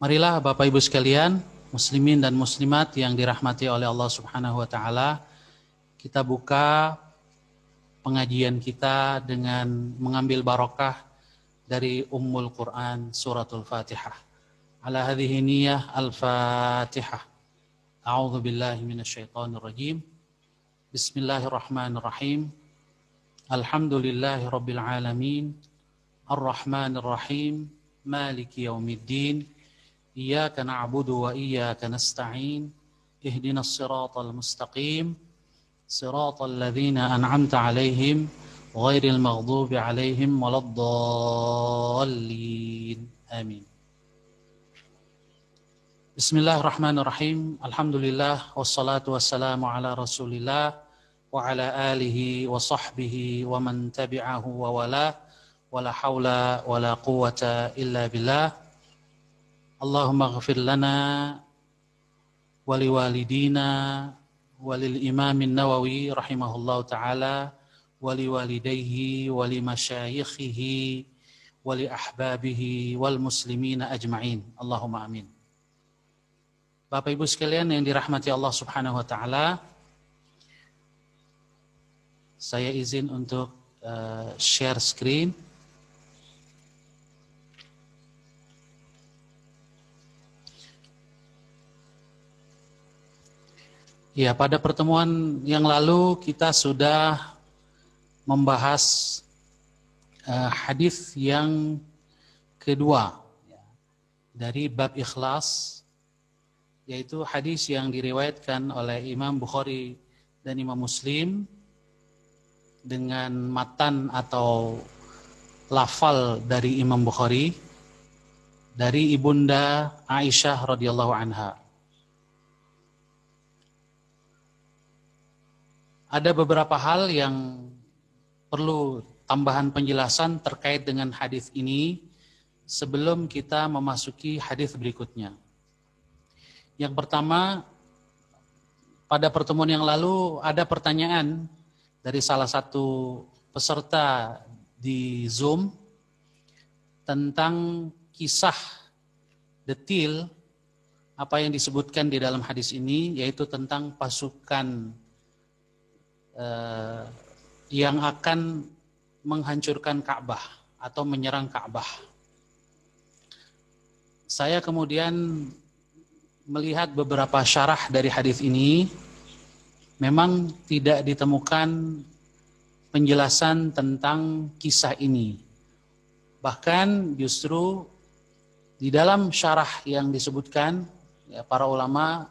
Marilah Bapak Ibu sekalian, muslimin dan muslimat yang dirahmati oleh Allah Subhanahu wa taala, kita buka pengajian kita dengan mengambil barokah dari Ummul Quran suratul Fatihah. Ala hadhihi niyyah al-Fatihah. A'udzu billahi minasyaitonir rajim. Bismillahirrahmanirrahim. Alhamdulillahi rabbil alamin. Ar-Rahmanir Rahim. Maliki yaumiddin. Iyyaka na'budu wa iyyaka nasta'in. Ihdinas siratal mustaqim. Siratal ladzina an'amta 'alaihim ghairil maghdubi 'alaihim waladdallin. Amin. Bismillahirrahmanirrahim. Alhamdulillah wassalatu wassalamu ala Rasulillah wa ala alihi wa sahbihi wa man tabi'ahu wa wala wala haula wala quwwata illa billah. Allahumma ighfir lana wa liwalidina wa lil imamin Nawawi rahimahullahu ta'ala wa liwalidayhi wa limasyayikhihi wa li ahbabihi wal muslimina ajma'in. Allahumma amin. Bapak Ibu sekalian yang dirahmati Allah Subhanahu wa taala, saya izin untuk share screen. Ya, pada pertemuan yang lalu kita sudah membahas hadis yang kedua dari bab ikhlas, yaitu hadis yang diriwayatkan oleh Imam Bukhari dan Imam Muslim dengan matan atau lafal dari Imam Bukhari dari Ibunda Aisyah radhiyallahu anha. Ada beberapa hal yang perlu tambahan penjelasan terkait dengan hadis ini sebelum kita memasuki hadis berikutnya. Yang pertama, pada pertemuan yang lalu ada pertanyaan dari salah satu peserta di Zoom tentang kisah detil apa yang disebutkan di dalam hadis ini, yaitu tentang pasukan yang akan menghancurkan Ka'bah atau menyerang Ka'bah. Saya kemudian melihat beberapa syarah dari hadis ini, memang tidak ditemukan penjelasan tentang kisah ini. Bahkan justru di dalam syarah yang disebutkan, ya, para ulama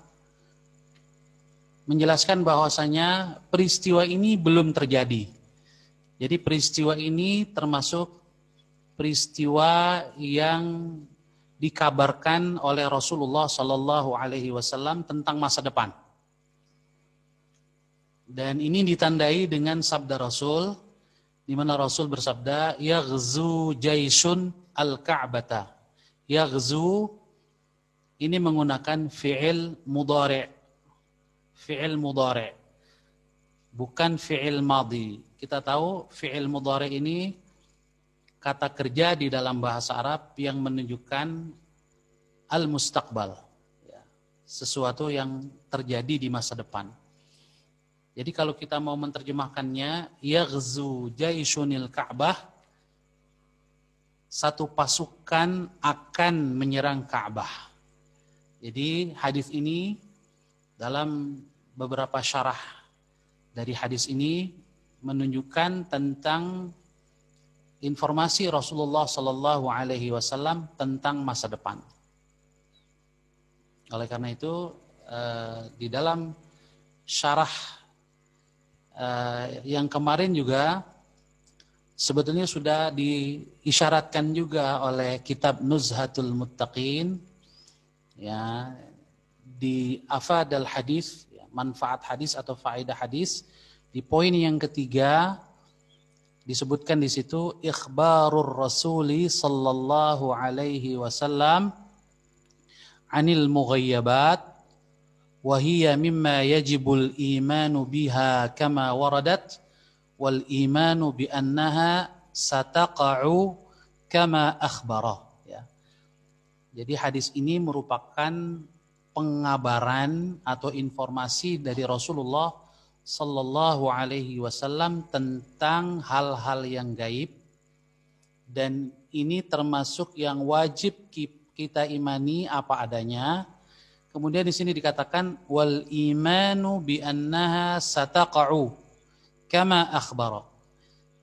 menjelaskan bahwasanya peristiwa ini belum terjadi. Jadi peristiwa ini termasuk peristiwa yang dikabarkan oleh Rasulullah Sallallahu Alaihi Wasallam tentang masa depan. Dan ini ditandai dengan sabda Rasul, di mana Rasul bersabda, "Yaghzu jaisun al-Ka'bata." Yaghzu ini menggunakan fi'il mudhari'. Fi'il mudhari', bukan fi'il madhi. Kita tahu fi'il mudhari' ini kata kerja di dalam bahasa Arab yang menunjukkan al-mustaqbal, sesuatu yang terjadi di masa depan. Jadi kalau kita mau menerjemahkannya, yaghzu jaisunil Ka'bah, satu pasukan akan menyerang Ka'bah. Jadi hadis ini dalam beberapa syarah dari hadis ini menunjukkan tentang informasi Rasulullah Sallallahu Alaihi Wasallam tentang masa depan. Oleh karena itu, di dalam syarah yang kemarin juga sebetulnya sudah diisyaratkan juga oleh kitab Nuzhatul Muttaqin, ya, di afadal hadis, manfaat hadis atau faedah hadis, di poin yang ketiga disebutkan di situ ikhbarur rasuli sallallahu alaihi wasallam anil mughayyabat wa hiya mimma yajibul imanu biha kama waradat wal imanu bi annaha sataqa'u kama akhbara. Jadi hadis ini merupakan pengabaran atau informasi dari Rasulullah Sallallahu Alaihi Wasallam tentang hal-hal yang gaib, dan ini termasuk yang wajib kita imani apa adanya. Kemudian di sini dikatakan wal imanu bi annaha sataqa'u kama akhbara.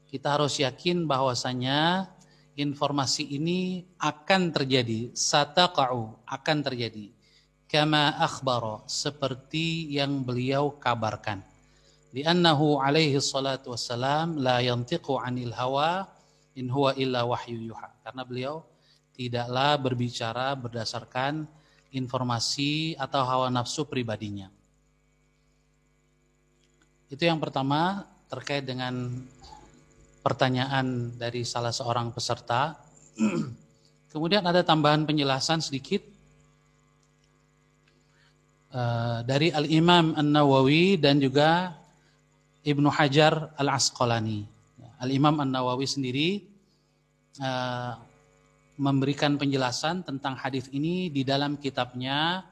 Kita harus yakin bahwasanya informasi ini akan terjadi, sataqa'u, akan terjadi. Kama akhbara, seperti yang beliau kabarkan. Li'annahu alaihi salatu wassalam la yantiqu 'anil hawa in huwa illa wahyu yuha. Karena beliau tidaklah berbicara berdasarkan informasi atau hawa nafsu pribadinya. Itu yang pertama terkait dengan pertanyaan dari salah seorang peserta. Kemudian ada tambahan penjelasan sedikit dari Al-Imam An-Nawawi dan juga Ibnu Hajar Al-Asqalani. Al-Imam An-Nawawi sendiri memberikan penjelasan tentang hadis ini di dalam kitabnya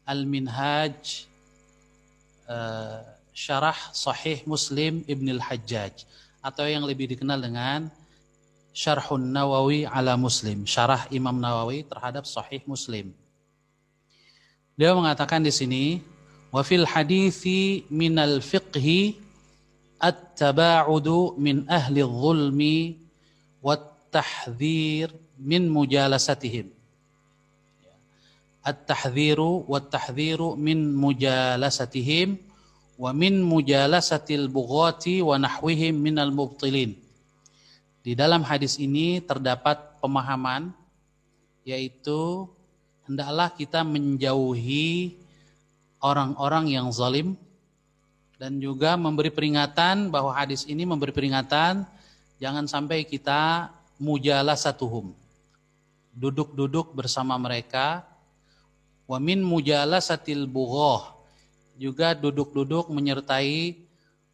Al-Minhaj Syarah Sahih Muslim Ibn Al-Hajjaj, atau yang lebih dikenal dengan Syarhun Nawawi ala Muslim, syarah Imam Nawawi terhadap Sahih Muslim. Dia mengatakan di sini, wa fil hadithi minal fiqhi at-taba'udu min ahli zulmi wat-tahdhir min mujalasatihim. At-tahdhiru wat-tahdhiru min mujalasatihim wa min mujalasatil bughati wa nahwihim minal mubtilin. Di dalam hadis ini terdapat pemahaman, yaitu hendaklah kita menjauhi orang-orang yang zalim, dan juga memberi peringatan bahwa hadis ini memberi peringatan jangan sampai kita mujalasatuhum, duduk-duduk bersama mereka, wa min mujalasatil bughah, juga duduk-duduk menyertai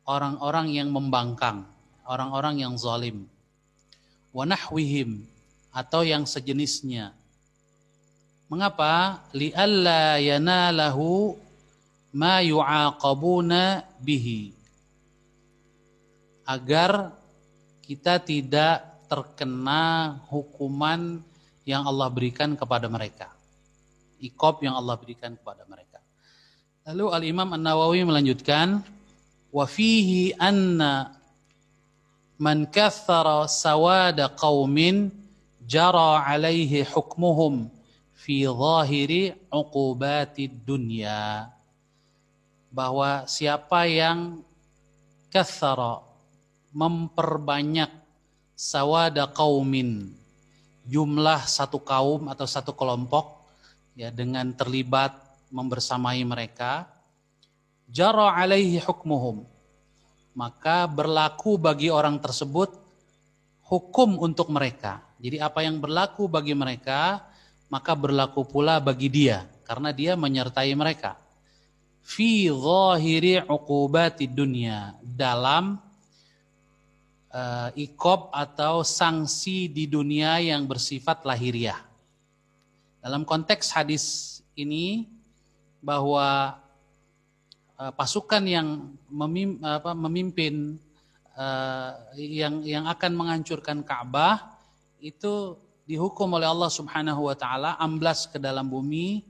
orang-orang yang membangkang, orang-orang yang zalim, wa nahwihim, atau yang sejenisnya. Mengapa? Li'alla yanalahu ma yu'aqabuna bihi, agar kita tidak terkena hukuman yang Allah berikan kepada mereka, iqab yang Allah berikan kepada mereka. Lalu Al-Imam An-Nawawi melanjutkan, wa fihi anna man kathara sawada qaumin jara alaihi hukmuhum fi zahiri uqubatid dunya, bahwa siapa yang kathara, memperbanyak, sawada qaumin, jumlah satu kaum atau satu kelompok, ya, dengan terlibat membersamai mereka, jara alaihi hukmuhum, maka berlaku bagi orang tersebut hukum untuk mereka. Jadi apa yang berlaku bagi mereka, maka berlaku pula bagi dia, karena dia menyertai mereka. Fi zahiri uqubatid dunya, dalam iqab atau sanksi di dunia yang bersifat lahiriah. Dalam konteks hadis ini, bahwa pasukan yang memimpin yang akan menghancurkan Ka'bah itu dihukum oleh Allah Subhanahu wa taala amblas ke dalam bumi,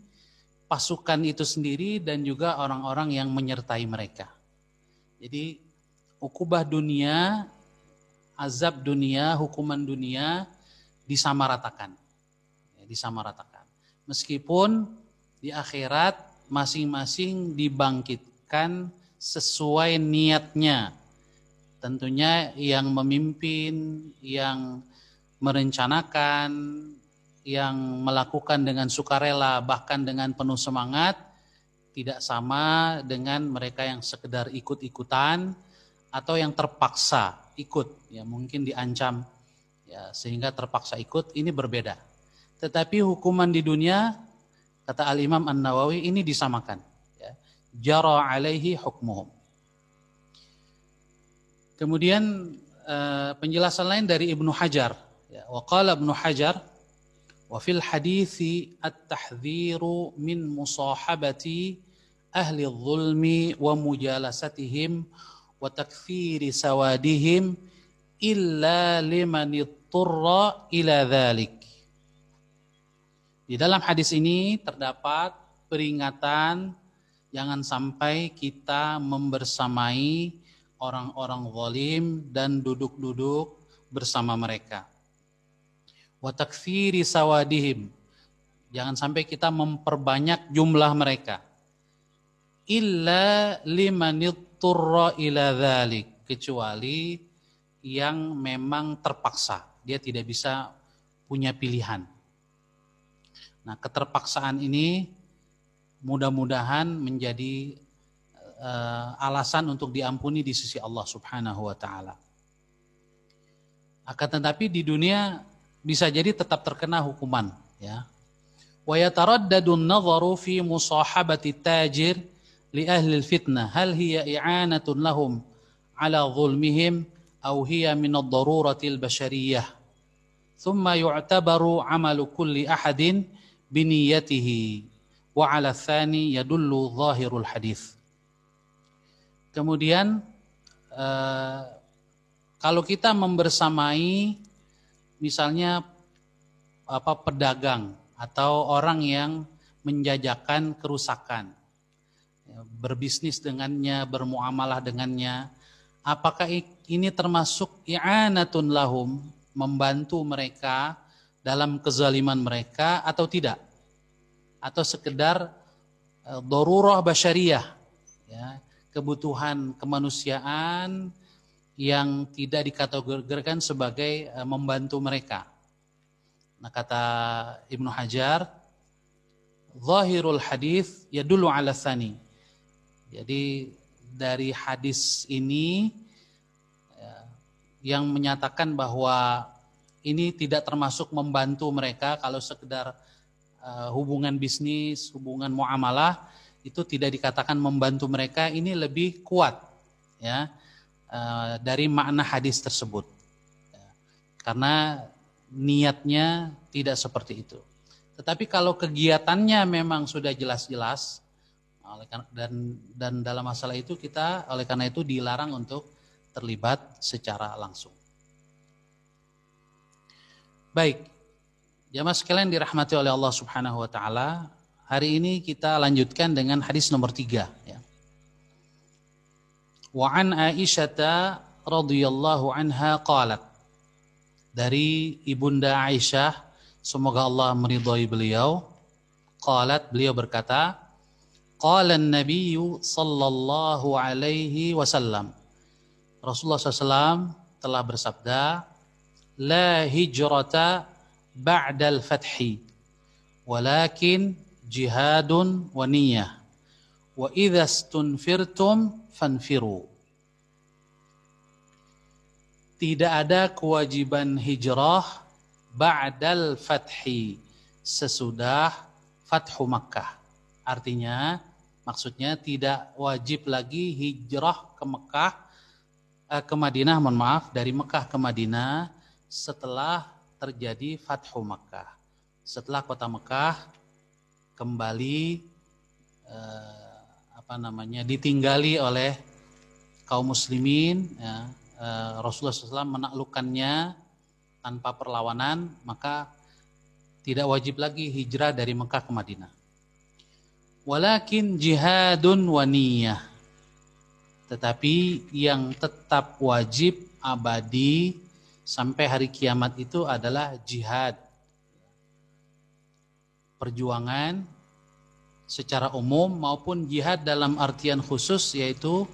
pasukan itu sendiri dan juga orang-orang yang menyertai mereka. Jadi ukubah dunia, azab dunia, hukuman dunia disamaratakan. Disamaratakan. Meskipun di akhirat masing-masing dibangkitkan sesuai niatnya. Tentunya yang memimpin, yang merencanakan, yang melakukan dengan sukarela, bahkan dengan penuh semangat, tidak sama dengan mereka yang sekedar ikut-ikutan atau yang terpaksa ikut, ya mungkin diancam, ya sehingga terpaksa ikut. Ini berbeda. Tetapi hukuman di dunia, kata Al-Imam An-Nawawi, ini disamakan, ya. Jara alaihi hukmuhum. Kemudian penjelasan lain dari Ibnu Hajar, ya, wa qala Ibnu Hajar Wa fil hadithi at-tahdhiru min musahabati ahli dhulmi wa mujalasatihim wa takthiri sawadihim illa liman itturra ila dhalik. Di dalam hadis ini terdapat peringatan jangan sampai kita membersamai orang-orang zalim dan duduk-duduk bersama mereka. Wa taktsiri sawadihim. Jangan sampai kita memperbanyak jumlah mereka. Illa limanitturra ila dzalik, kecuali yang memang terpaksa, dia tidak bisa punya pilihan. Nah, keterpaksaan ini mudah-mudahan menjadi alasan untuk diampuni di sisi Allah Subhanahu wa taala. Akan tetapi di dunia bisa jadi tetap terkena hukuman, ya. Wa yataraddadu an-nadharu fi musahabati tajir li ahli al-fitnah, hal hiya i'anatun lahum ala zulmihim aw hiya min ad-darurati al-bashariyah. Thumma yu'tabaru 'amalu kulli ahadin bi niyyatihi wa 'ala tsani yadullu dhahirul hadits. Kemudian kalau kita membersamai misalnya pedagang atau orang yang menjajakan kerusakan, berbisnis dengannya, bermuamalah dengannya, apakah ini termasuk i'anatun lahum, membantu mereka dalam kezaliman mereka atau tidak? Atau sekedar darurah basyariyah, ya, kebutuhan kemanusiaan yang tidak dikategorikan sebagai membantu mereka. Nah, kata Ibnu Hajar, zahirul hadis yadullu ala tsani. Jadi dari hadis ini yang menyatakan bahwa ini tidak termasuk membantu mereka, kalau sekedar hubungan bisnis, hubungan muamalah itu tidak dikatakan membantu mereka, ini lebih kuat, ya, dari makna hadis tersebut, karena niatnya tidak seperti itu. Tetapi kalau kegiatannya memang sudah jelas-jelas, dan dalam masalah itu kita oleh karena itu dilarang untuk terlibat secara langsung. Baik, jamaah sekalian dirahmati oleh Allah Subhanahu wa taala, hari ini kita lanjutkan dengan hadis nomor 3, ya. Wa an Aisyah radhiyallahu anha qalat, dari Ibunda Aisyah, semoga Allah meridhai beliau, qalat, beliau berkata, qala an-nabiy sallallahu alaihi wasallam, Rasulullah SAW telah bersabda, la hijrata ba'dal fathi walakin jihadun wa niyyah wa idza stunfirtum fanfiru. Tidak ada kewajiban hijrah ba'dal fathi, sesudah Fathu Makkah. Artinya, maksudnya tidak wajib lagi hijrah ke Mekah, ke Madinah, mohon maaf, dari Mekah ke Madinah setelah terjadi Fathu Makkah. Setelah kota Mekah kembali ditinggali oleh kaum muslimin, ya, Rasulullah SAW menaklukkannya tanpa perlawanan, maka tidak wajib lagi hijrah dari Mekah ke Madinah. Walakin jihadun wa niyyah, tetapi yang tetap wajib abadi sampai hari kiamat itu adalah jihad, perjuangan secara umum maupun jihad dalam artian khusus, yaitu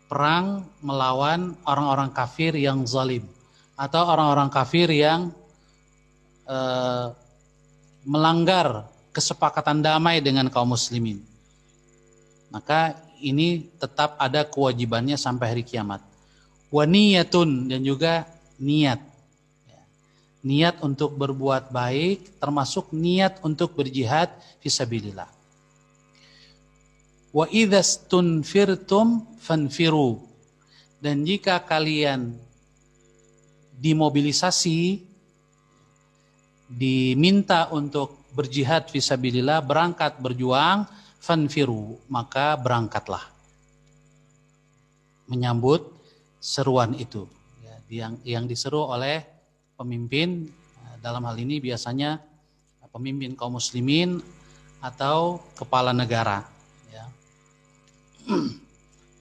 perang melawan orang-orang kafir yang zalim atau orang-orang kafir yang melanggar kesepakatan damai dengan kaum muslimin. Maka ini tetap ada kewajibannya sampai hari kiamat. Wa niyatun, dan juga niat. Niat untuk berbuat baik, termasuk niat untuk berjihad fisabilillah. Wa idzastunfirtum fanfiru, dan jika kalian dimobilisasi, diminta untuk berjihad fisabilillah, berangkat berjuang, fanfiru, maka berangkatlah. Menyambut seruan itu. Ya, yang diseru oleh pemimpin, dalam hal ini biasanya pemimpin kaum muslimin atau kepala negara. Ya.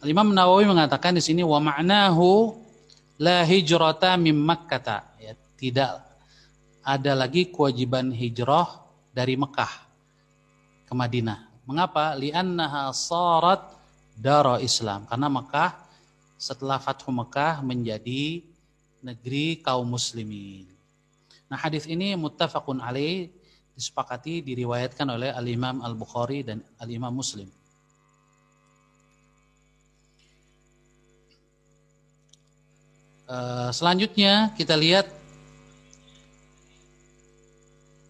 Imam Nawawi mengatakan di sini wa ma'nahu la hijrata mim Makkah. Ya, tidak ada lagi kewajiban hijrah dari Mekah ke Madinah. Mengapa? Li'annaha sarat dara Islam. Karena Mekah setelah Fathu Mekah menjadi negeri kaum muslimin. Nah, hadis ini muttafaqun alaih, disepakati, diriwayatkan oleh Al-Imam Al-Bukhari dan Al-Imam Muslim. Selanjutnya kita lihat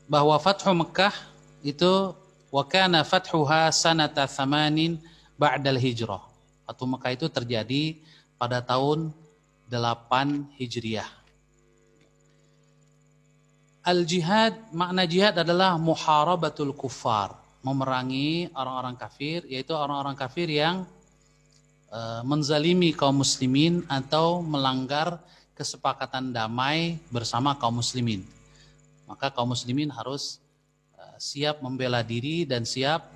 bahwa Fathu Mekah itu wa kana fathuha sanata 8 ba'dal hijrah. Fathu Mekah itu terjadi pada tahun 8 Hijriah. Al-jihad, makna jihad adalah muharabatul kuffar, memerangi orang-orang kafir, yaitu orang-orang kafir yang menzalimi kaum muslimin atau melanggar kesepakatan damai bersama kaum muslimin. Maka kaum muslimin harus siap membela diri dan siap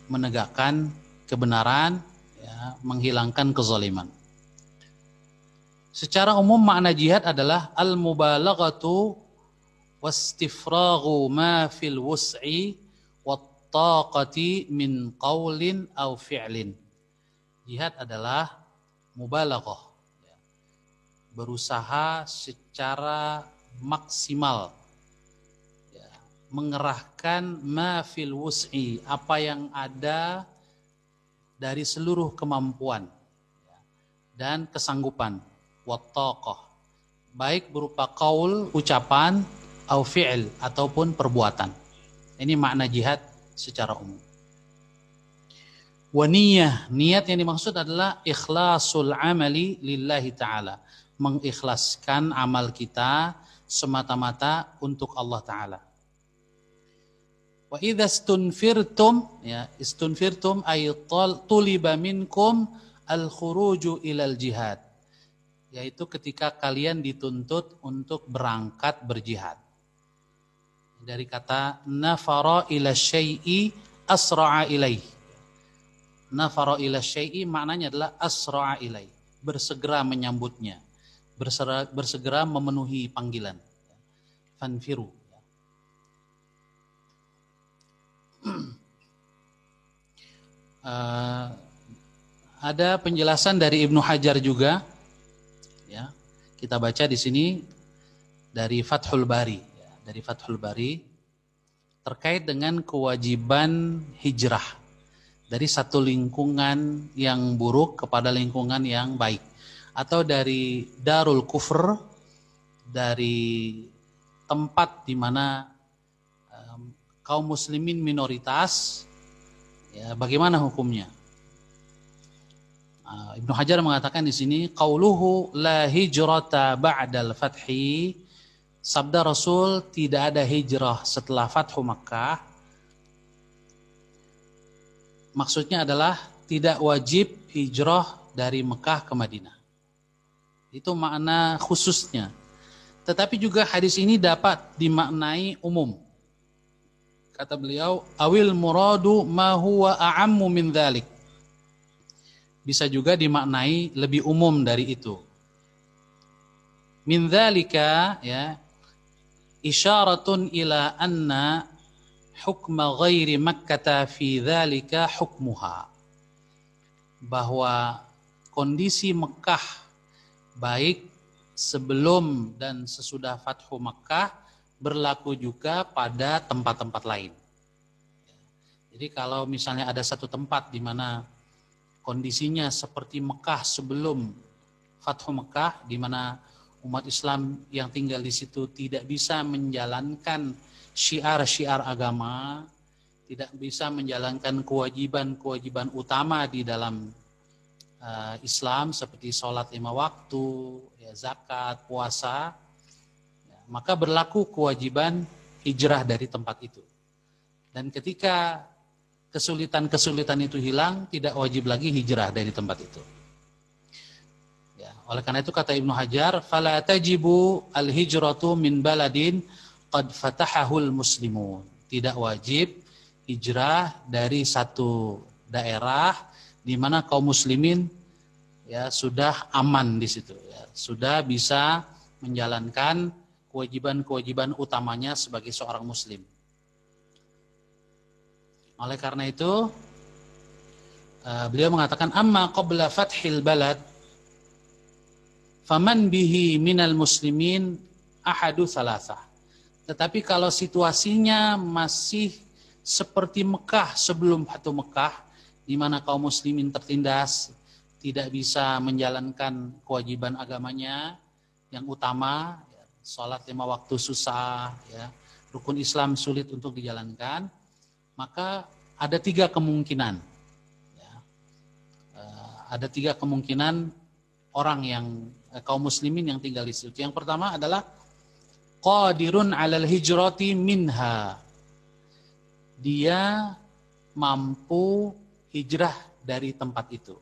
menegakkan kebenaran, ya, menghilangkan kezaliman. Secara umum makna jihad adalah al-mubalaghatu wastifraghu ma fil wus'i wat taqati min qaulin aw fi'lin. Jihad adalah mubalaghah, berusaha secara maksimal, ya, mengerahkan ma fil wus'i, apa yang ada dari seluruh kemampuan, ya, dan kesanggupan, wat taqah, baik berupa qaul, ucapan, au fi'il, ataupun perbuatan. Ini makna jihad secara umum. Wa niyah, niat yang dimaksud adalah ikhlasul amali lillahi ta'ala, mengikhlaskan amal kita semata-mata untuk Allah Ta'ala. Wa idza istunfirtum, ya, istunfirtum ay tuliba minkum al-khuruju ilal jihad, yaitu ketika kalian dituntut untuk berangkat berjihad. Dari kata nafara ila syai'i asra'a ilaih. Nafara ila syai'i maknanya adalah asra'a ilaih, bersegera menyambutnya, bersegera memenuhi panggilan. Fanfiru. Ada penjelasan dari Ibnu Hajar juga, ya. Kita baca di sini dari Fathul Bari, ya, dari Fathul Bari terkait dengan kewajiban hijrah dari satu lingkungan yang buruk kepada lingkungan yang baik, atau dari darul kufr, dari tempat di mana kaum muslimin minoritas, ya, bagaimana hukumnya? Ibnu Hajar mengatakan di sini qauluhu la hijrata ba'dal fathi, sabda Rasul tidak ada hijrah setelah Fathu Makkah, maksudnya adalah tidak wajib hijrah dari Mekah ke Madinah. Itu makna khususnya. Tetapi juga hadis ini dapat dimaknai umum. Kata beliau, awil muradu ma huwa a'ammu min dzalik. Bisa juga dimaknai lebih umum dari itu. Min dzalika, ya, isyaratun ila anna hukma ghairi Makkah fi dzalika hukmuha, bahwa kondisi Mekah baik sebelum dan sesudah Fathu Makkah berlaku juga pada tempat-tempat lain. Jadi kalau misalnya ada satu tempat di mana kondisinya seperti Mekah sebelum Fathu Makkah, di mana umat Islam yang tinggal di situ tidak bisa menjalankan syiar-syiar agama, tidak bisa menjalankan kewajiban-kewajiban utama di dalam Islam seperti sholat 5 waktu, ya, zakat, puasa, ya, maka berlaku kewajiban hijrah dari tempat itu. Dan ketika kesulitan-kesulitan itu hilang, tidak wajib lagi hijrah dari tempat itu. Ya, oleh karena itu kata Ibnu Hajar, fala tajibu al-hijratu min baladin qad fatahahul muslimun. Tidak wajib hijrah dari satu daerah di mana kaum muslimin ya sudah aman di situ, ya, sudah bisa menjalankan kewajiban-kewajiban utamanya sebagai seorang muslim. Oleh karena itu beliau mengatakan amma qabla fathil balad faman bihi minal muslimin ahadu salasah. Tetapi kalau situasinya masih seperti Mekah, sebelum Fatu Mekah, di mana kaum muslimin tertindas, tidak bisa menjalankan kewajiban agamanya yang utama, ya, sholat 5 waktu susah, ya, rukun Islam sulit untuk dijalankan, maka ada 3 kemungkinan. Ya, ada 3 kemungkinan orang yang kaum muslimin yang tinggal di situ. Yang pertama adalah qadirun 'alal hijrati minha. Dia mampu hijrah dari tempat itu.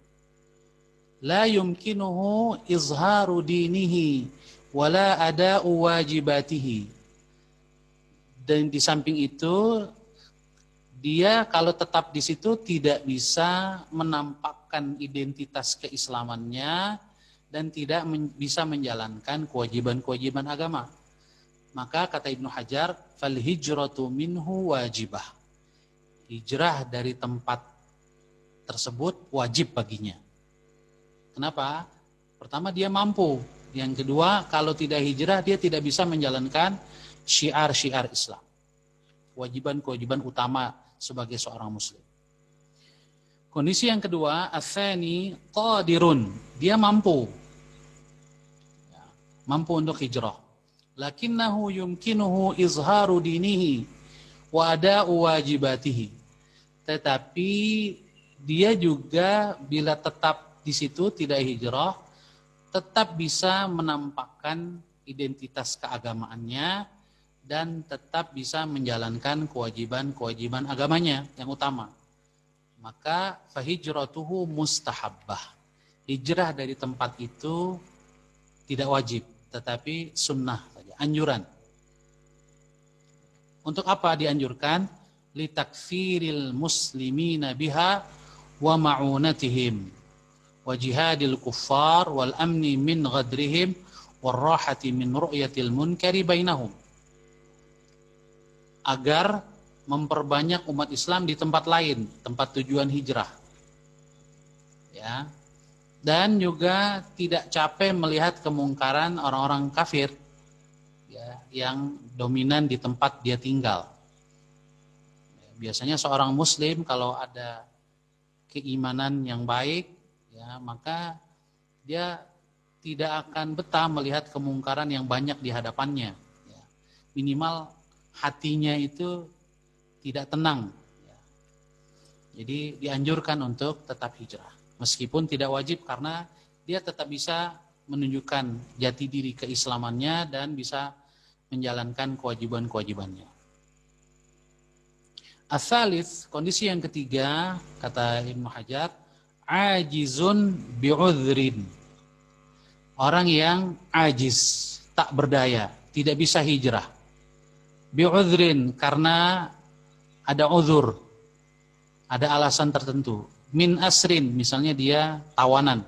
La yumkinuhu izharu dinihi wala ada'u wajibatihi. Dan di samping itu dia kalau tetap di situ tidak bisa menampakkan identitas keislamannya dan tidak bisa menjalankan kewajiban-kewajiban agama. Maka kata Ibnu Hajar, fal hijratu minhu wajibah. Hijrah dari tempat tersebut wajib baginya. Kenapa? Pertama dia mampu. Yang kedua, kalau tidak hijrah dia tidak bisa menjalankan syiar-syiar Islam. Kewajiban-kewajiban utama sebagai seorang muslim. Kondisi yang kedua, ats-tsani qadirun. Dia mampu. Ya, mampu untuk hijrah. Lakinnahu yumkinuhu izharu dinihi wa ada'u wajibatihi. Tetapi dia juga bila tetap di situ tidak hijrah, tetap bisa menampakkan identitas keagamaannya dan tetap bisa menjalankan kewajiban-kewajiban agamanya yang utama. Maka fahijratuhu mustahabbah. Hijrah dari tempat itu tidak wajib, tetapi sunnah saja, anjuran. Untuk apa dianjurkan? Litakfiril muslimina biha wa ma'unatihim wa jihadil kuffar wal amni min ghadrihim wal rahati min ru'yatil munkari bainahum. Agar memperbanyak umat Islam di tempat lain, tempat tujuan hijrah. Ya. Dan juga tidak capek melihat kemungkaran orang-orang kafir, ya, yang dominan di tempat dia tinggal. Biasanya seorang muslim kalau ada keimanan yang baik, ya, maka dia tidak akan betah melihat kemungkaran yang banyak di hadapannya. Ya. Minimal hatinya itu tidak tenang. Ya. Jadi dianjurkan untuk tetap hijrah. Meskipun tidak wajib karena dia tetap bisa menunjukkan jati diri keislamannya dan bisa menjalankan kewajiban-kewajibannya. Ats-tsalits, kondisi yang ketiga, kata Ibnu Hajar, ajizun bi'udhrin. Orang yang ajiz, tak berdaya, tidak bisa hijrah. Bi'udhrin, karena ada uzur, ada alasan tertentu. Min asrin, misalnya dia tawanan.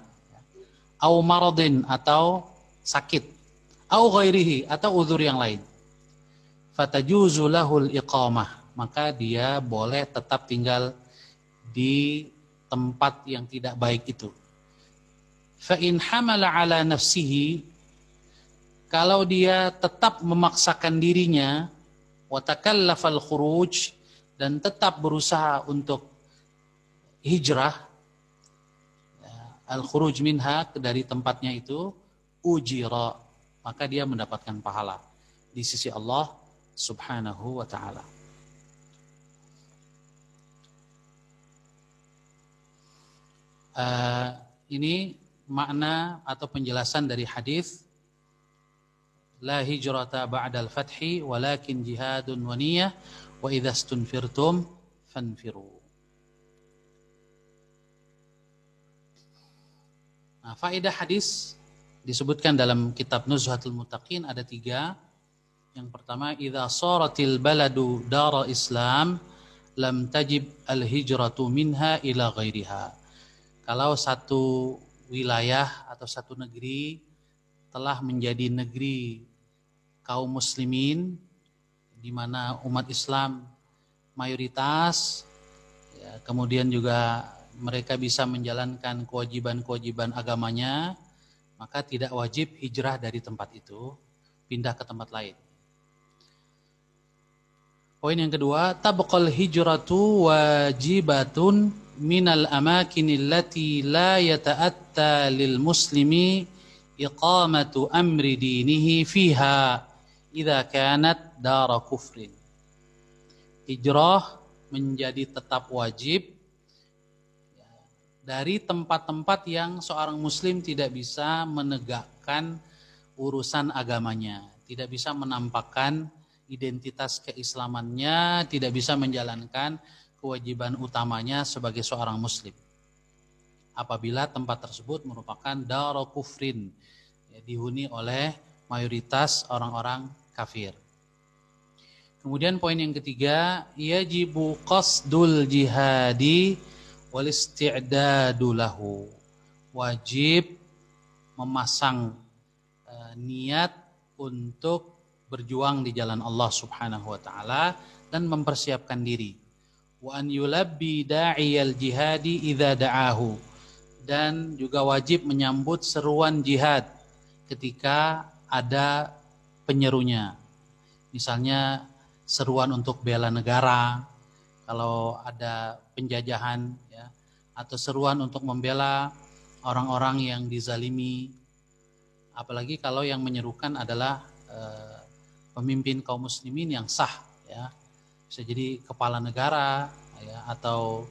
Au maradin, atau sakit. Au ghairihi, atau uzur yang lain. Fatajuzu lahul iqamah. Maka dia boleh tetap tinggal di tempat yang tidak baik itu. Fa in hamala ala nafsihi, kalau dia tetap memaksakan dirinya, wa takallafal khuruj, dan tetap berusaha untuk hijrah, al-khuruj minha, dari tempatnya itu, ujira, maka dia mendapatkan pahala di sisi Allah Subhanahu wa ta'ala. Ini makna atau penjelasan dari hadis la hijrata ba'dal fathi walakin jihadun wa niyyah wa idza stunfirtum fanfiru. Nah, faedah hadis disebutkan dalam kitab Nuzhatul Muttaqin ada 3. Yang pertama, idza saratil baladu dara Islam lam tajib al-hijratu minha ila ghairiha. Kalau satu wilayah atau satu negeri telah menjadi negeri kaum muslimin di mana umat Islam mayoritas, ya, kemudian juga mereka bisa menjalankan kewajiban-kewajiban agamanya, maka tidak wajib hijrah dari tempat itu pindah ke tempat lain. Poin yang kedua, tabqal hijratu wajibatun minal amakinil lati la yata'atta lil muslimi iqamatu amri dinihi fiha idza kanat dara kufrin. Hijrah menjadi tetap wajib dari tempat-tempat yang seorang muslim tidak bisa menegakkan urusan agamanya, tidak bisa menampakkan identitas keislamannya, tidak bisa menjalankan kewajiban utamanya sebagai seorang muslim. Apabila tempat tersebut merupakan dara kufrin, ya, dihuni oleh mayoritas orang-orang kafir. Kemudian poin yang ketiga, yajibu qasdul jihadi wal isti'dadu lahu. Wajib memasang niat untuk berjuang di jalan Allah Subhanahu wa taala dan mempersiapkan diri. Wa an yulabbi da'iyal jihadi idza da'ahu. Dan juga wajib menyambut seruan jihad ketika ada penyerunya. Misalnya seruan untuk bela negara kalau ada penjajahan, ya, atau seruan untuk membela orang-orang yang dizalimi. Apalagi kalau yang menyerukan adalah pemimpin kaum muslimin yang sah, ya, bisa jadi kepala negara, ya, atau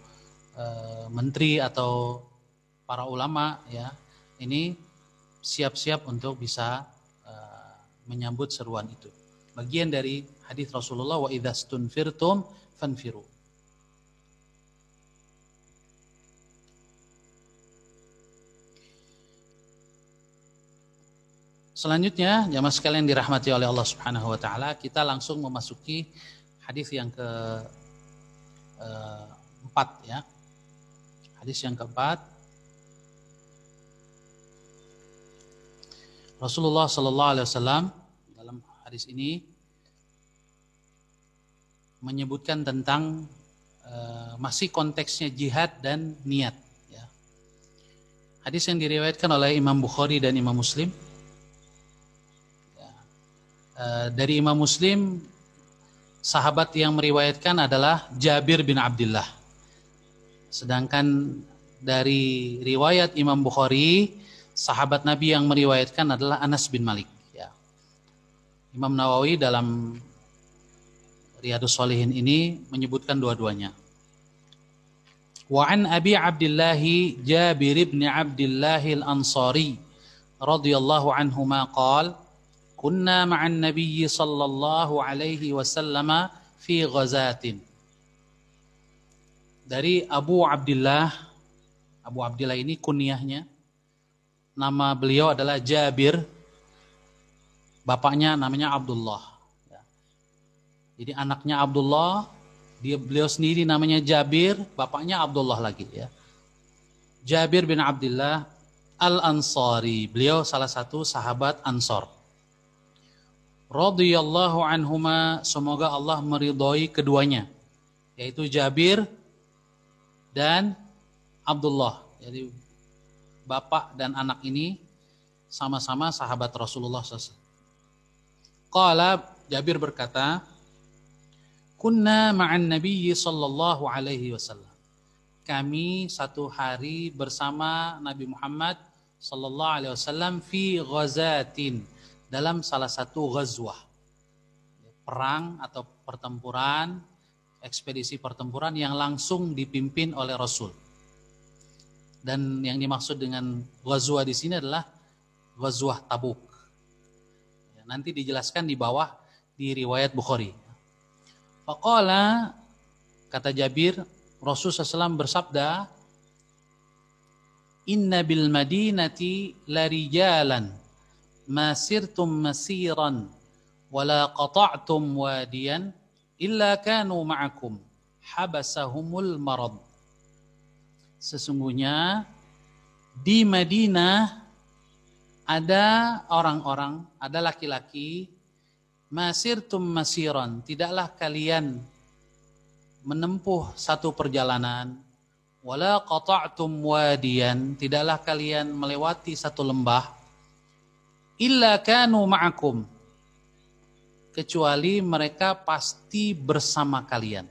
menteri atau para ulama, ya, ini siap-siap untuk bisa menyambut seruan itu. Bagian dari hadis Rasulullah, wa idza stunfirtum fanfiru. Selanjutnya, jamaah sekalian dirahmati oleh Allah Subhanahu wa taala, kita langsung memasuki hadis yang keempat, ya. Hadis yang keempat. Rasulullah sallallahu alaihi wasallam dalam hadis ini menyebutkan tentang masih konteksnya jihad dan niat, ya. Hadis yang diriwayatkan oleh Imam Bukhari dan Imam Muslim. Dari Imam Muslim, sahabat yang meriwayatkan adalah Jabir bin Abdullah. Sedangkan dari riwayat Imam Bukhari, sahabat Nabi yang meriwayatkan adalah Anas bin Malik, ya. Imam Nawawi dalam Riyadhus Shalihin ini menyebutkan dua-duanya. Wa an Abi Abdullah Jabir bin Abdullah al-Ansari radhiyallahu anhuma qala kunna ma'an nabiyyi sallallahu alaihi wasallam fi ghazatin. Dari Abu Abdullah ini kunyahnya, nama beliau adalah Jabir, bapaknya namanya Abdullah, ya. Jadi anaknya Abdullah, beliau sendiri namanya Jabir, bapaknya Abdullah lagi, ya. Jabir bin Abdullah al-Ansari, beliau salah satu sahabat Ansor. Radhiyallahu anhuma, semoga Allah meridhoi keduanya, yaitu Jabir dan Abdullah. Jadi bapak dan anak ini sama-sama sahabat Rasulullah SAW. Qala, Jabir berkata, kunna ma'an nabiyyi sallallahu alaihi wasallam. Kami satu hari bersama Nabi Muhammad sallallahu alaihi wasallam fi ghazatin, dalam salah satu ghazwah, perang atau pertempuran, ekspedisi pertempuran yang langsung dipimpin oleh Rasul. Dan yang dimaksud dengan ghazwah di sini adalah ghazwah Tabuk. Nanti dijelaskan di bawah di riwayat Bukhari. Faqala, kata Jabir, Rasulullah SAW bersabda, Inna bil madinati larijalan ma sirtum masiran wala qata'tum wadiyan illa kanu ma'akum habasahumul marad. Sesungguhnya di Madinah ada orang-orang, ada laki-laki, masirtum masiran, tidaklah kalian menempuh satu perjalanan, wala qata'tum wadiyan, tidaklah kalian melewati satu lembah, illa kanu ma'akum, kecuali mereka pasti bersama kalian.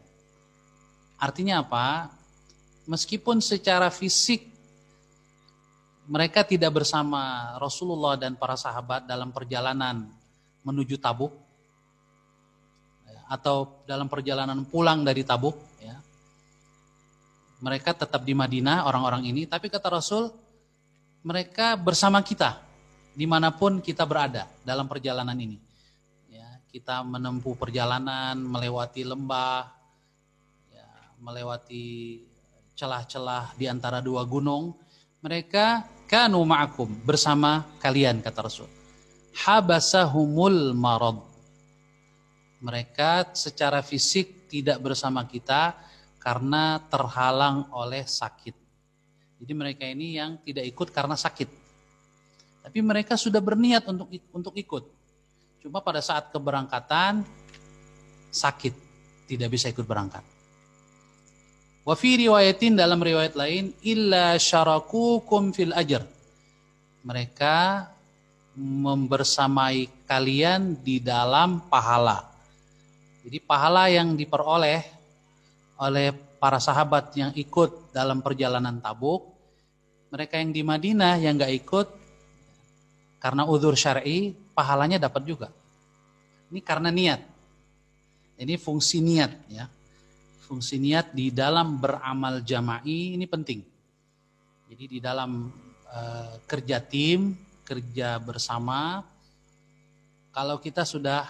Artinya apa? Meskipun secara fisik mereka tidak bersama Rasulullah dan para sahabat dalam perjalanan menuju Tabuk atau dalam perjalanan pulang dari Tabuk, ya, mereka tetap di Madinah orang-orang ini, tapi kata Rasul mereka bersama kita dimanapun kita berada dalam perjalanan ini. Ya, kita menempuh perjalanan melewati lembah, ya, melewati celah-celah di antara dua gunung, mereka kanu ma'akum, bersama kalian, kata Rasul. Habasahumul marad, mereka secara fisik tidak bersama kita karena terhalang oleh sakit. Jadi mereka ini yang tidak ikut karena sakit, tapi mereka sudah berniat untuk ikut. Cuma pada saat keberangkatan sakit, tidak bisa ikut berangkat. Wa fi riwayatin, dalam riwayat lain, illa syarakukum fil ajr, mereka membersamai kalian di dalam pahala. Jadi pahala yang diperoleh oleh para sahabat yang ikut dalam perjalanan Tabuk, mereka yang di Madinah yang gak ikut karena uzur syar'i, pahalanya dapat juga. Ini karena niat. Ini fungsi niat, ya. Fungsi niat di dalam beramal jama'i ini penting. Jadi di dalam kerja tim, kerja bersama, kalau kita sudah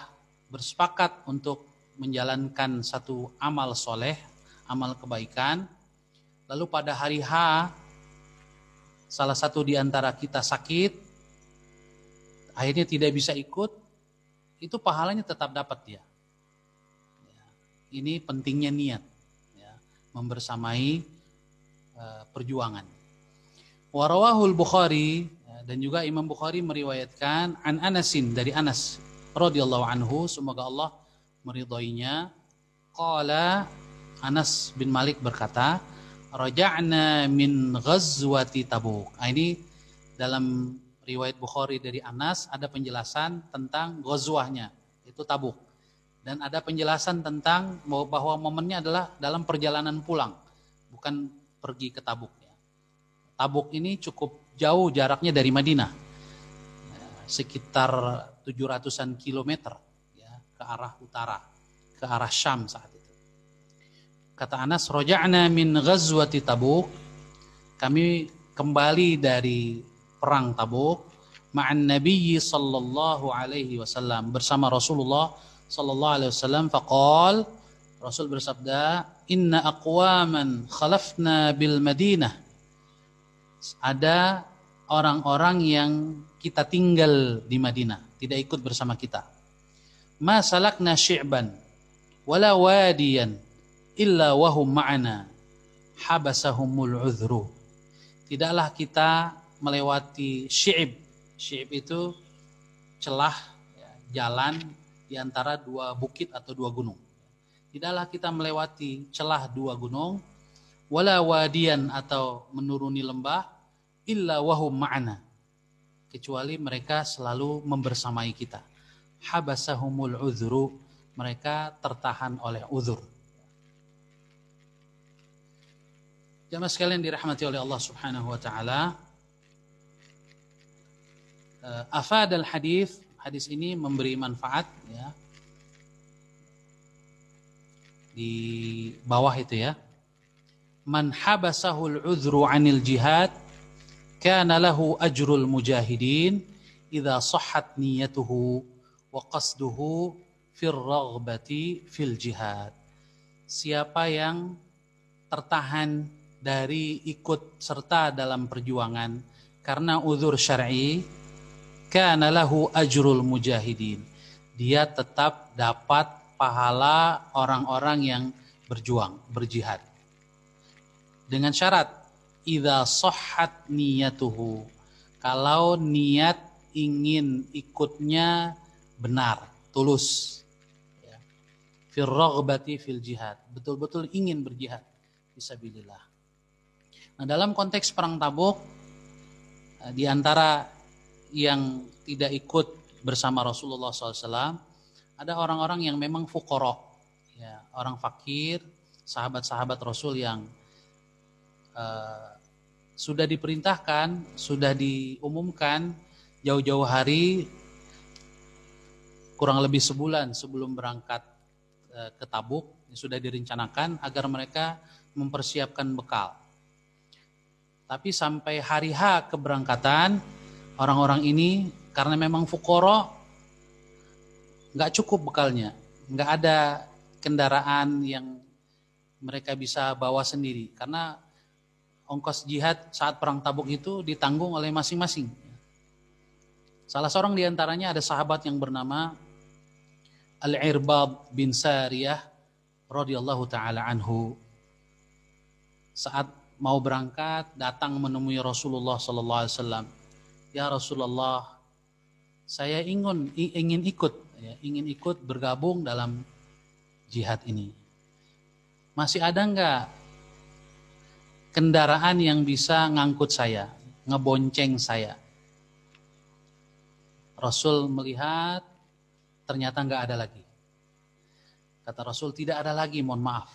bersepakat untuk menjalankan satu amal soleh, amal kebaikan, lalu pada hari H salah satu di antara kita sakit, akhirnya tidak bisa ikut, itu pahalanya tetap dapat dia. Ini pentingnya niat, ya, membersamai perjuangan. Warawahul Bukhari, dan juga Imam Bukhari meriwayatkan an Anasin, dari Anas radhiyallahu anhu, semoga Allah meridhoinya, qala, Anas bin Malik berkata, raja'na min ghazwati Tabuk. Ini dalam riwayat Bukhari dari Anas ada penjelasan tentang ghazwahnya, itu Tabuk. Dan ada penjelasan tentang bahwa momennya adalah dalam perjalanan pulang, bukan pergi ke Tabuk. Tabuk ini cukup jauh jaraknya dari Madinah, sekitar 700-an kilometer, ya, ke arah utara, ke arah Syam saat itu. Kata Anas, roja'na min ghazwati Tabuk, kami kembali dari perang Tabuk, ma'an nabiyyi sallallahu alaihi wasallam, bersama Rasulullah sallallahu alaihi wasallam. Faqal, Rasul bersabda, inna aqwaman khalafna bil Madinah, ada orang-orang yang kita tinggal di Madinah, tidak ikut bersama kita. Ma salakna syi'ban wala wadiyan illa wahum ma'ana habasahumul udhru. Tidaklah kita melewati syi'ib. Syi'ib itu celah, ya, jalan di antara dua bukit atau dua gunung. Tidaklah kita melewati celah dua gunung, wala wadiyan, atau menuruni lembah, illa wahum ma'ana, kecuali mereka selalu membersamai kita. Habasahumul udhru, mereka tertahan oleh uzur. Jamaah sekalian dirahmati oleh Allah Subhanahu wa taala, afadal hadis, hadis ini memberi manfaat, ya. Di bawah itu, ya. Man habasahul udhru 'anil jihad kana lahu ajrul mujahidin idza sahhat niyyatuhu wa qasduhu fir raghbati fil jihad. Siapa yang tertahan dari ikut serta dalam perjuangan karena uzur syar'i, kana lahu ajrul mujahidin. Dia tetap dapat pahala orang-orang yang berjuang, berjihad. Dengan syarat idza sahhat niyatuhu. Kalau niat ingin ikutnya benar, tulus. Fir raghbati fil jihad, betul-betul ingin berjihad fisabilillah. Nah, dalam konteks perang Tabuk, di antara yang tidak ikut bersama Rasulullah SAW ada orang-orang yang memang fuqara, ya, orang fakir, sahabat-sahabat Rasul yang sudah diperintahkan, sudah diumumkan jauh-jauh hari, kurang lebih sebulan sebelum berangkat ke Tabuk, sudah direncanakan agar mereka mempersiapkan bekal. Tapi sampai hari H keberangkatan, orang-orang ini karena memang fuqara, nggak cukup bekalnya, nggak ada kendaraan yang mereka bisa bawa sendiri, karena ongkos jihad saat perang Tabuk itu ditanggung oleh masing-masing. Salah seorang diantaranya ada sahabat yang bernama Al-Irbad bin Sariyah radhiyallahu taala anhu. Saat mau berangkat datang menemui Rasulullah sallallahu alaihi wasallam. Ya Rasulullah, saya ingin ikut bergabung dalam jihad ini. Masih ada enggak kendaraan yang bisa ngangkut saya, ngebonceng saya? Rasul melihat ternyata enggak ada lagi. Kata Rasul, tidak ada lagi, mohon maaf.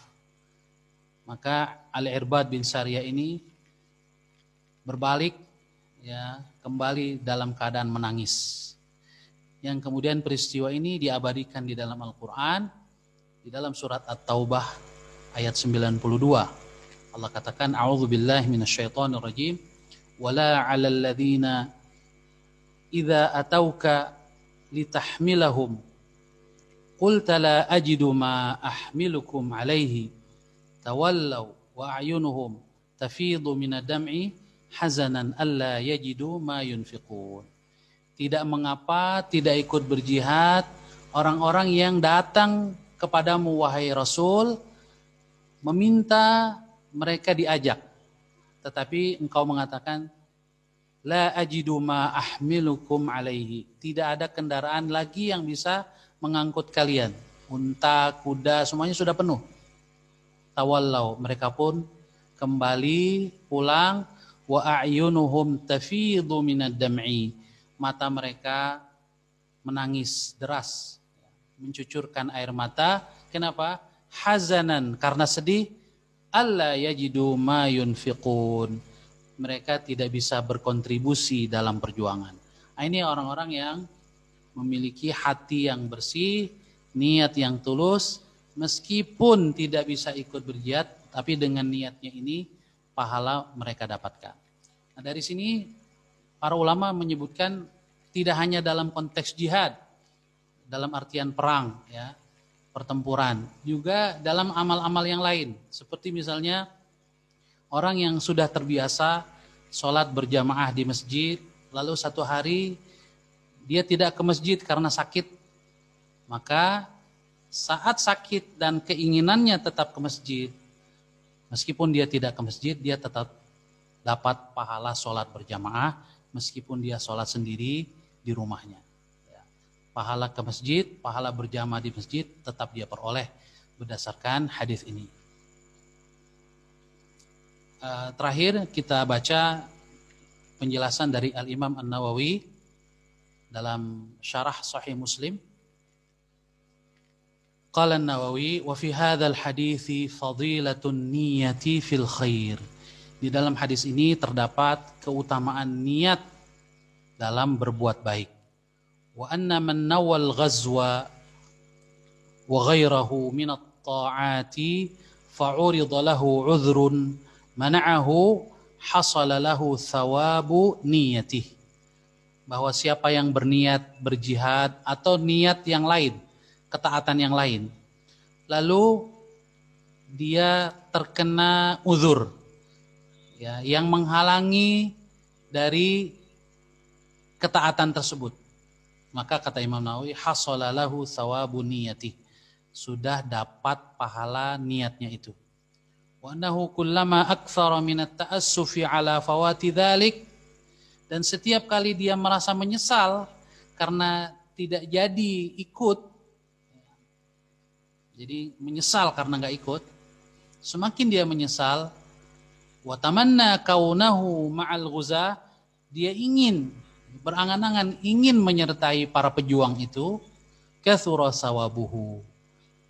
Maka Al-Irbad bin Sariyah ini berbalik, ya, kembali dalam keadaan menangis. Yang kemudian peristiwa ini diabadikan di dalam Al-Quran, di dalam surat At-Taubah ayat 92. Allah katakan, A'udzubillahi minasyaitonirrajim, wala 'alal ladzina idza atauka litahmilahum qulta la ajidu ma ahmilukum alaihi tawallaw wa a'yunuhum tafidu minad dam'i hazanan alla yajidu ma yunfiqun. Tidak mengapa tidak ikut berjihad orang-orang yang datang kepadamu wahai Rasul meminta mereka diajak, tetapi engkau mengatakan la ajidu ma ahmilukum alaihi, tidak ada kendaraan lagi yang bisa mengangkut kalian. Unta, kuda, semuanya sudah penuh. Tawallau, mereka pun kembali pulang. Wa a'yunuhum tafidu minad dam'i, mata mereka menangis deras, mencucurkan air mata. Kenapa? Hazanan, karena sedih. Alla yajidu ma yunfiqun, mereka tidak bisa berkontribusi dalam perjuangan. Nah, ini orang-orang yang memiliki hati yang bersih, niat yang tulus, meskipun tidak bisa ikut berjihad, tapi dengan niatnya ini pahala mereka dapatkan. Nah, dari sini para ulama menyebutkan tidak hanya dalam konteks jihad, dalam artian perang, ya, pertempuran, juga dalam amal-amal yang lain, seperti misalnya orang yang sudah terbiasa sholat berjamaah di masjid, lalu satu hari dia tidak ke masjid karena sakit, maka saat sakit dan keinginannya tetap ke masjid, meskipun dia tidak ke masjid, dia tetap dapat pahala sholat berjamaah, meskipun dia sholat sendiri di rumahnya. Pahala ke masjid, pahala berjamaah di masjid tetap dia peroleh berdasarkan hadis ini. Terakhir kita baca penjelasan dari Al-Imam An-Nawawi dalam syarah Sahih Muslim. Qala An-Nawawi wa fi hadzal hadithi fadilatun niyati fil khair. Di dalam hadis ini terdapat keutamaan niat dalam berbuat baik. Wa anna man nawal ghazwa wa ghairahu min at-ta'ati fa'urida lahu 'udhrun mana'ahu hasala lahu thawabu niyatih. bahwa siapa yang berniat berjihad atau niat yang lain, ketaatan yang lain, lalu dia terkena uzur, ya, yang menghalangi dari ketaatan tersebut, maka kata Imam Nawawi, hasolalahu thawabu niyati, sudah dapat pahala niatnya itu. Wa annahu kullama aktsara min at-ta'assufi ala fawati dzalik, dan setiap kali dia merasa menyesal karena tidak jadi ikut, jadi menyesal karena enggak ikut, semakin dia menyesal, wa tamanna kaunahu ma'al ghuza, dia ingin berangan-angan ingin menyertai para pejuang itu, katsura sawabuhu,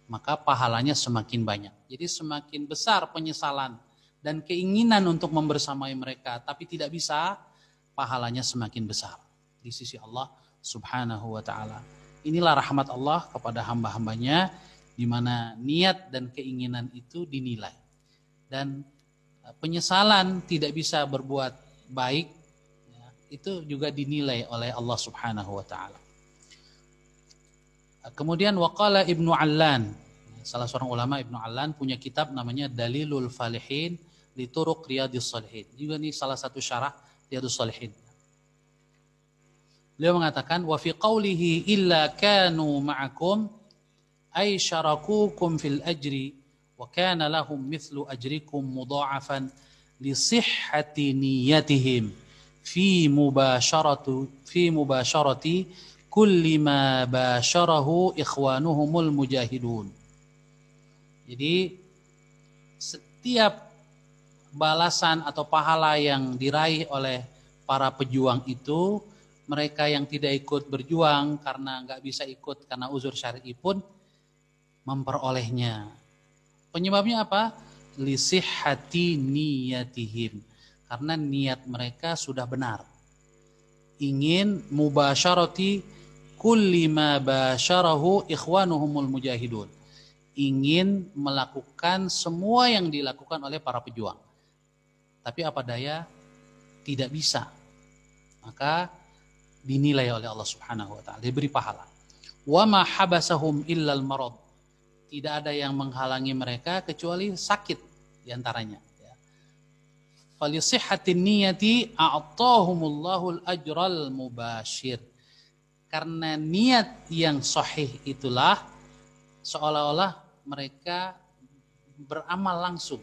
maka pahalanya semakin banyak. Jadi semakin besar penyesalan dan keinginan untuk membersamai mereka tapi tidak bisa, pahalanya semakin besar di sisi Allah Subhanahu wa taala. Inilah rahmat Allah kepada hamba-hambanya, di mana niat dan keinginan itu dinilai. Dan penyesalan tidak bisa berbuat baik, ya, itu juga dinilai oleh Allah Subhanahu wa taala. Kemudian waqala Ibnu Allan, salah seorang ulama, Ibnu Allan punya kitab namanya Dalilul Falihin li Turuq Riyadhis Shalihin. Juga ini salah satu syarah Riyadhus Shalihin. Beliau mengatakan wa fi qawlihi illa kanu ma'akum ay syarakukum fil ajri wa kana lahum mithlu ajrikum mudha'afan li sihhati niyatihim fi mubasharati kulli ma basharahu ikhwanuhumul mujahidun. Jadi setiap balasan atau pahala yang diraih oleh para pejuang itu, mereka yang tidak ikut berjuang karena nggak bisa ikut karena uzur syar'i pun memperolehnya. Penyebabnya apa? Lisihhati niyatihim, karena niat mereka sudah benar. Ingin mubasyarati kulli ma basyarahu ikhwanuhumul mujahidun, ingin melakukan semua yang dilakukan oleh para pejuang. Tapi apa daya, tidak bisa. Maka dinilai oleh Allah Subhanahu wa taala, diberi pahala. Wa ma habasahum illal marad, tidak ada yang menghalangi mereka kecuali sakit diantaranya. Falisihhatin niyati a'tahumullahul ajral mubashir, karena niat yang sahih itulah seolah-olah mereka beramal langsung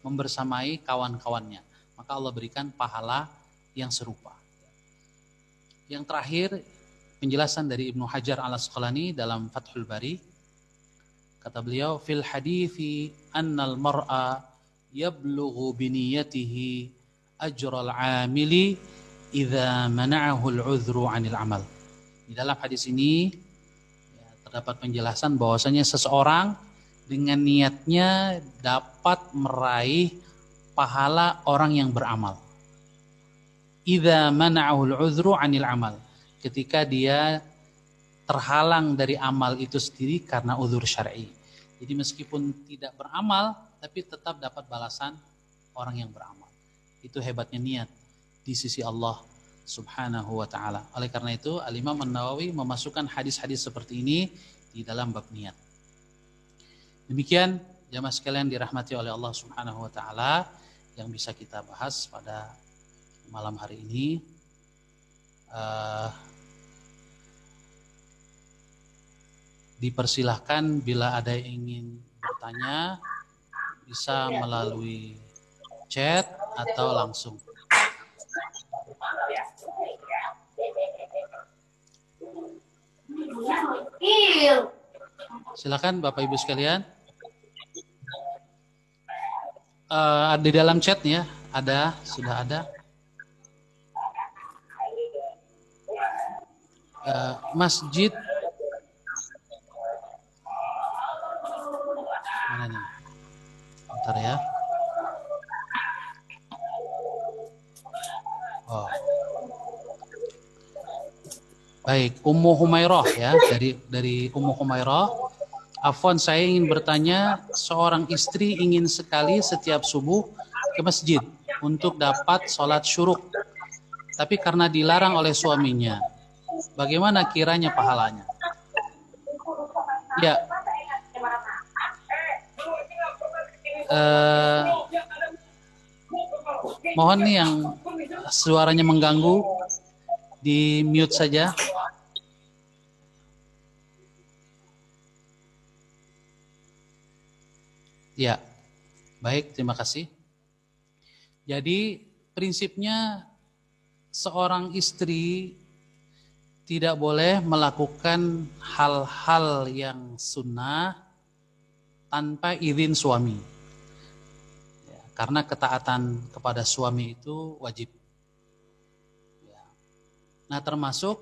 membersamai kawan-kawannya, maka Allah berikan pahala yang serupa. Yang terakhir, penjelasan dari Ibnu Hajar al-Asqalani dalam Fathul Bari. Kata beliau, fil hadithi annal mar'a yablughu biniyatihi ajral amili idza mana'ahu al-'udhru 'anil amal. Di dalam hadis ini terdapat penjelasan bahwasanya seseorang dengan niatnya dapat meraih pahala orang yang beramal. Idza mana'ahu al-'udhru 'anil amal, ketika dia terhalang dari amal itu sendiri karena uzur syar'i. Jadi meskipun tidak beramal, tapi tetap dapat balasan orang yang beramal. Itu hebatnya niat di sisi Allah Subhanahu wa ta'ala. Oleh karena itu, Al-Imam An-Nawawi memasukkan hadis-hadis seperti ini di dalam bab niat. Demikian jamaah sekalian dirahmati oleh Allah Subhanahu wa ta'ala yang bisa kita bahas pada malam hari ini. Dipersilahkan bila ada yang ingin bertanya bisa melalui chat atau langsung. Silakan Bapak Ibu sekalian. Di dalam chat ya, sudah ada. Masjid mana nih? Bentar ya. Oh. Baik, Ummu Humairah ya, dari Ummu Humairah. Afwan, saya ingin bertanya, seorang istri ingin sekali setiap subuh ke masjid untuk dapat sholat syuruk. tapi karena dilarang oleh suaminya, bagaimana kiranya pahalanya? Ya, mohon nih yang suaranya mengganggu di mute saja. Ya, baik, terima kasih. Jadi prinsipnya seorang istri tidak boleh melakukan hal-hal yang sunnah tanpa izin suami. Ya, karena ketaatan kepada suami itu wajib. Ya. Nah, termasuk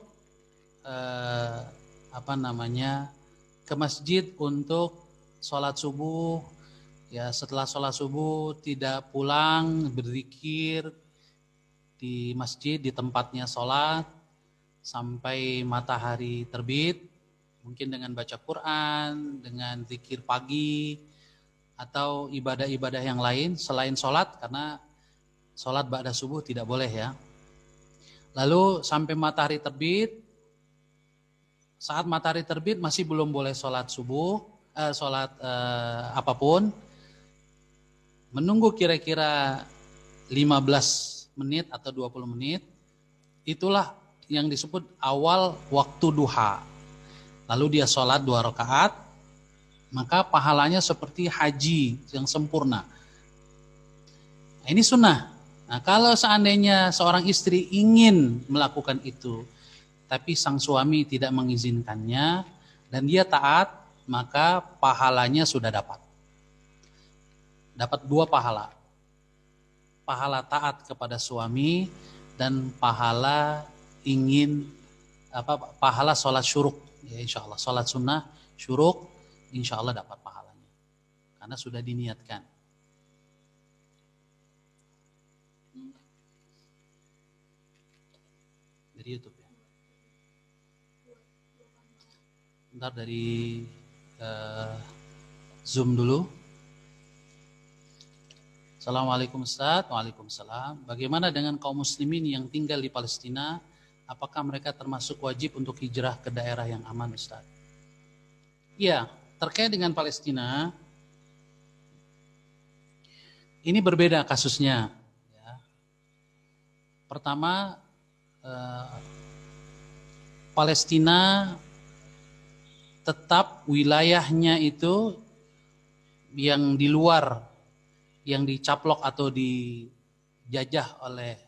ke masjid untuk sholat subuh. Ya, setelah sholat subuh tidak pulang berzikir di masjid di tempatnya sholat sampai matahari terbit, mungkin dengan baca Quran, dengan zikir pagi atau ibadah-ibadah yang lain selain sholat, karena sholat ba'da subuh tidak boleh ya. Lalu sampai matahari terbit, saat matahari terbit masih belum boleh sholat subuh, apapun. Menunggu kira-kira 15 menit atau 20 menit, itulah yang disebut awal waktu duha. Lalu dia sholat 2 rakaat, maka pahalanya seperti haji yang sempurna. Nah, ini sunnah. Nah, kalau seandainya seorang istri ingin melakukan itu, tapi sang suami tidak mengizinkannya dan dia taat, maka pahalanya sudah dapat. Dapat 2 pahala. Pahala taat kepada suami dan pahala pahala sholat syuruk. Ya, insya Allah sholat sunnah syuruk, insya Allah dapat pahalanya karena sudah diniatkan. Dari YouTube ya. Bentar dari Zoom dulu. Assalamualaikum Ustaz. Waalaikumsalam. Bagaimana dengan kaum muslimin yang tinggal di Palestina? Apakah mereka termasuk wajib untuk hijrah ke daerah yang aman, Ustaz? Ya, terkait dengan Palestina, ini berbeda kasusnya. Ya. Pertama, Palestina tetap wilayahnya itu yang di luar, yang dicaplok atau dijajah oleh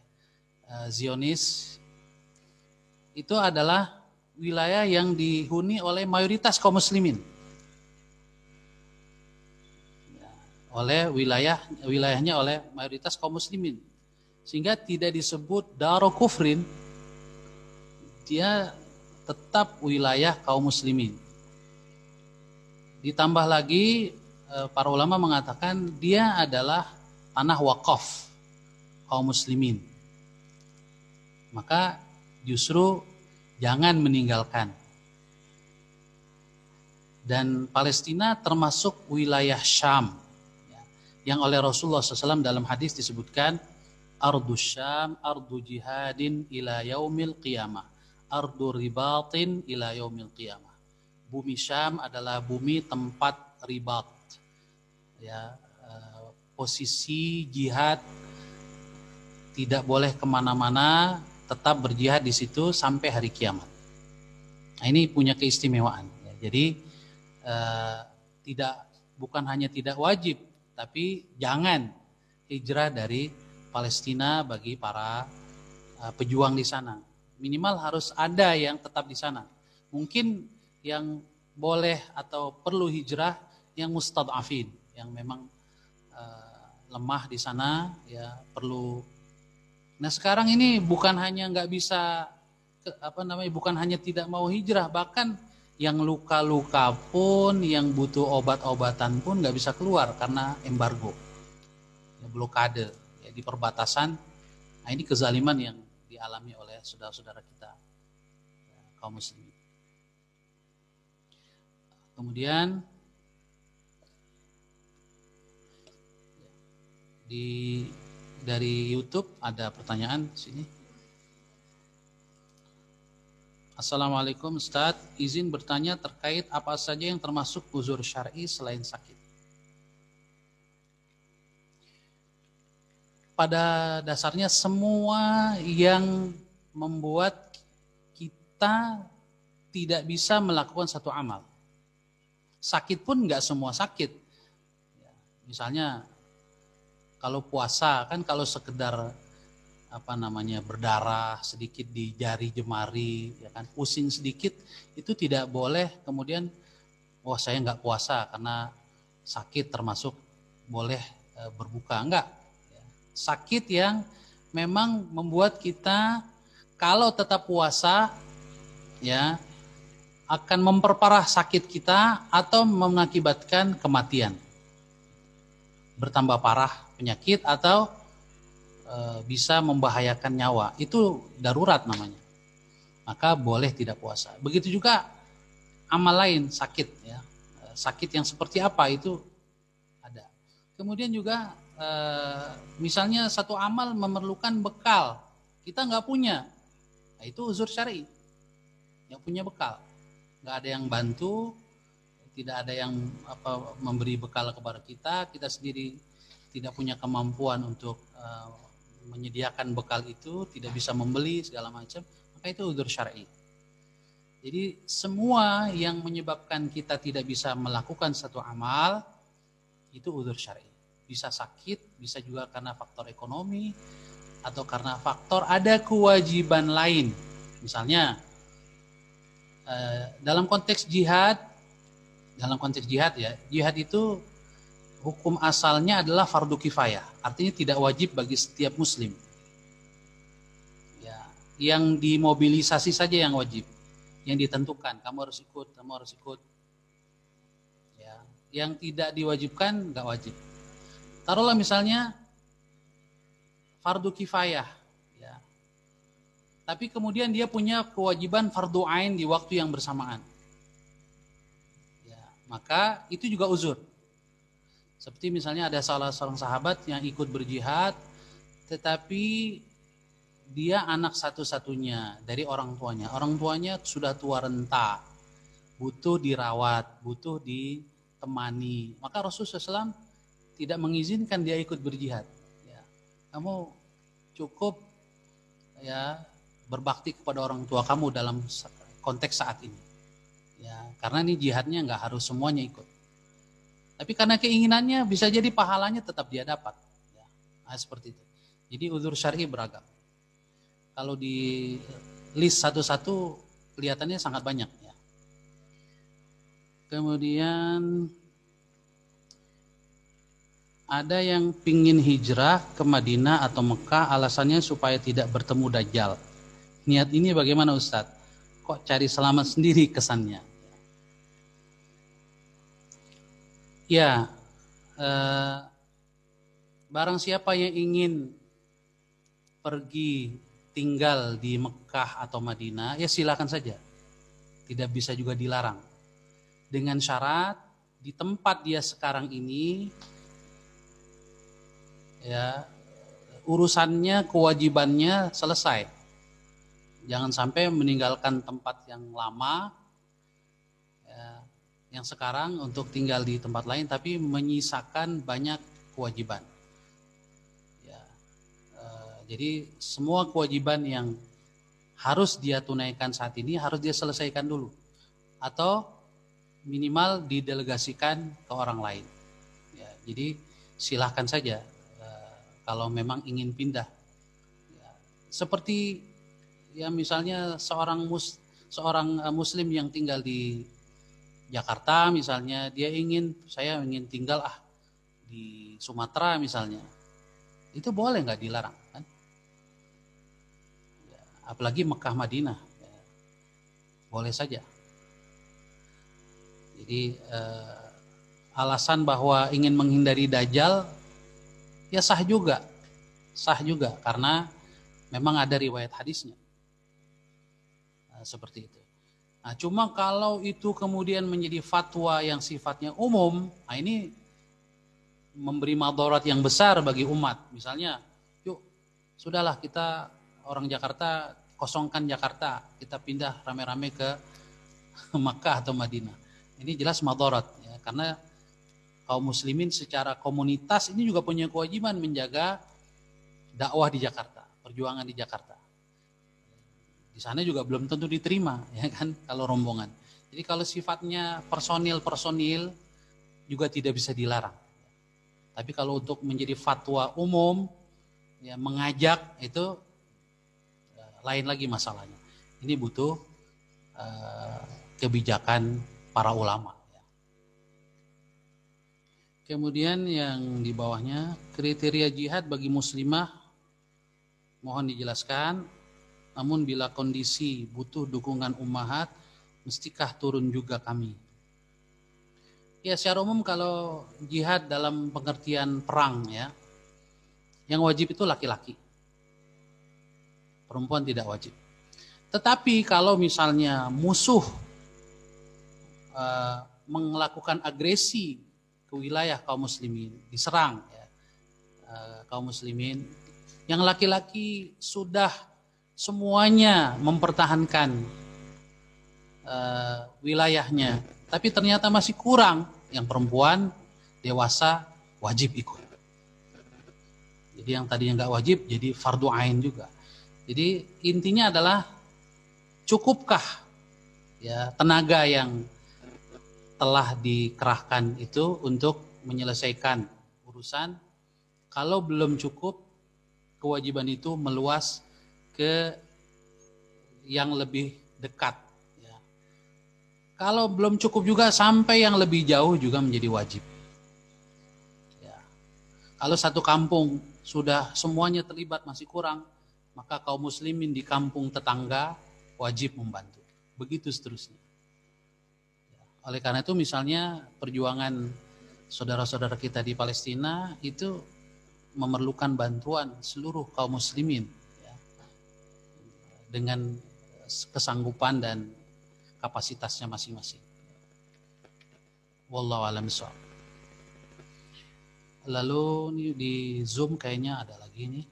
Zionis, itu adalah wilayah yang dihuni oleh mayoritas kaum muslimin. Oleh wilayahnya oleh mayoritas kaum muslimin. Sehingga tidak disebut daro kufrin, dia tetap wilayah kaum muslimin. Ditambah lagi para ulama mengatakan dia adalah tanah wakaf kaum muslimin. Maka justru jangan meninggalkan. Dan Palestina termasuk wilayah Syam, yang oleh Rasulullah SAW dalam hadis disebutkan, ardu Syam, ardu jihadin ila yaumil qiyamah, ardu ribatin ila yaumil qiyamah. Bumi Syam adalah bumi tempat ribat. Ya, posisi jihad, tidak boleh kemana-mana, tetap berjihad di situ sampai hari kiamat. Nah, ini punya keistimewaan. Ya, jadi bukan hanya tidak wajib, tapi jangan hijrah dari Palestina bagi para pejuang di sana. Minimal harus ada yang tetap di sana. Mungkin yang boleh atau perlu hijrah yang mustad'afin, yang memang lemah di sana, ya perlu. Nah, sekarang ini bukan hanya nggak bisa bukan hanya tidak mau hijrah, bahkan yang luka-luka pun, yang butuh obat-obatan pun nggak bisa keluar karena embargo, ya, blokade ya, di perbatasan. Nah, ini kezaliman yang dialami oleh saudara-saudara kita ya, kaum muslimin. Kemudian dari YouTube ada pertanyaan sini. Assalamualaikum Ustadz, izin bertanya terkait apa saja yang termasuk uzur syar'i selain sakit. Pada dasarnya semua yang membuat kita tidak bisa melakukan satu amal. Sakit pun nggak semua sakit. Misalnya kalau puasa kan kalau sekedar berdarah sedikit di jari jemari, ya kan, pusing sedikit, itu tidak boleh kemudian saya nggak puasa karena sakit, termasuk boleh berbuka, enggak. Sakit yang memang membuat kita kalau tetap puasa ya akan memperparah sakit kita atau mengakibatkan kematian, bertambah parah penyakit atau bisa membahayakan nyawa, itu darurat namanya, maka boleh tidak puasa. Begitu juga amal lain sakit, ya sakit yang seperti apa itu ada. Kemudian juga misalnya satu amal memerlukan bekal, kita nggak punya, nah itu uzur syar'i, nggak punya bekal, nggak ada yang bantu, tidak ada yang memberi bekal kepada kita, kita sendiri tidak punya kemampuan untuk menyediakan bekal itu, tidak bisa membeli segala macam, maka itu uzur syar'i. Jadi semua yang menyebabkan kita tidak bisa melakukan satu amal itu uzur syar'i. Bisa sakit, bisa juga karena faktor ekonomi atau karena faktor ada kewajiban lain. Misalnya dalam konteks jihad ya, jihad itu hukum asalnya adalah fardu kifayah, artinya tidak wajib bagi setiap muslim. Ya, yang dimobilisasi saja yang wajib, yang ditentukan, kamu harus ikut. Ya, yang tidak diwajibkan nggak wajib. Taruhlah misalnya fardu kifayah, ya, tapi kemudian dia punya kewajiban fardu ain di waktu yang bersamaan, ya, maka itu juga uzur. Seperti misalnya ada salah seorang sahabat yang ikut berjihad, tetapi dia anak satu-satunya dari orang tuanya. Orang tuanya sudah tua renta, butuh dirawat, butuh ditemani. Maka Rasulullah SAW tidak mengizinkan dia ikut berjihad. Ya, kamu cukup ya berbakti kepada orang tua kamu dalam konteks saat ini. Ya, karena ini jihadnya nggak harus semuanya ikut. Tapi karena keinginannya bisa jadi pahalanya tetap dia dapat. Ya, nah seperti itu. Jadi uzur syar'i beragam. Kalau di list satu-satu kelihatannya sangat banyak. Ya. Kemudian ada yang pingin hijrah ke Madinah atau Mekah, alasannya supaya tidak bertemu Dajjal. Niat ini bagaimana Ustadz? Kok cari selamat sendiri kesannya? Ya, barang siapa yang ingin pergi tinggal di Mekah atau Madinah, ya silakan saja. Tidak bisa juga dilarang. Dengan syarat di tempat dia sekarang ini, ya urusannya, kewajibannya selesai. Jangan sampai meninggalkan tempat yang lama, yang sekarang untuk tinggal di tempat lain tapi menyisakan banyak kewajiban. Ya, jadi semua kewajiban yang harus dia tunaikan saat ini harus dia selesaikan dulu, atau minimal didelegasikan ke orang lain. Ya, jadi silahkan saja kalau memang ingin pindah. Ya, seperti ya misalnya seorang muslim yang tinggal di Jakarta misalnya, saya ingin tinggal di Sumatera misalnya, itu boleh nggak dilarang kan? Ya, apalagi Mekah Madinah, ya, boleh saja. Jadi alasan bahwa ingin menghindari Dajjal ya sah juga karena memang ada riwayat hadisnya seperti itu. Nah, cuma kalau itu kemudian menjadi fatwa yang sifatnya umum, nah ini memberi madarat yang besar bagi umat. Misalnya, yuk sudahlah kita orang Jakarta kosongkan Jakarta, kita pindah rame-rame ke Makkah atau Madinah. Ini jelas madarat ya, karena kaum muslimin secara komunitas ini juga punya kewajiban menjaga dakwah di Jakarta, perjuangan di Jakarta. Di sana juga belum tentu diterima ya kan kalau rombongan. Jadi kalau sifatnya personil juga tidak bisa dilarang. Tapi kalau untuk menjadi fatwa umum ya mengajak itu lain lagi masalahnya. Ini butuh kebijakan para ulama. Kemudian yang di bawahnya, kriteria jihad bagi muslimah mohon dijelaskan. Namun bila kondisi butuh dukungan ummahat, mestikah turun juga kami? Ya secara umum kalau jihad dalam pengertian perang ya, yang wajib itu laki-laki. Perempuan tidak wajib. Tetapi kalau misalnya musuh melakukan agresi ke wilayah kaum muslimin, diserang ya, kaum muslimin, yang laki-laki sudah semuanya mempertahankan wilayahnya, tapi ternyata masih kurang, yang perempuan dewasa wajib ikut. Jadi yang tadinya nggak wajib jadi fardu ain juga. Jadi intinya adalah cukupkah ya tenaga yang telah dikerahkan itu untuk menyelesaikan urusan. Kalau belum cukup, kewajiban itu meluas ke yang lebih dekat. Ya. Kalau belum cukup juga, sampai yang lebih jauh juga menjadi wajib. Ya. Kalau satu kampung sudah semuanya terlibat masih kurang, maka kaum muslimin di kampung tetangga wajib membantu. Begitu seterusnya. Oleh karena itu misalnya perjuangan saudara-saudara kita di Palestina itu memerlukan bantuan seluruh kaum muslimin ya, dengan kesanggupan dan kapasitasnya masing-masing. Wallahu a'lam bishawab. Lalu ini di Zoom kayaknya ada lagi nih.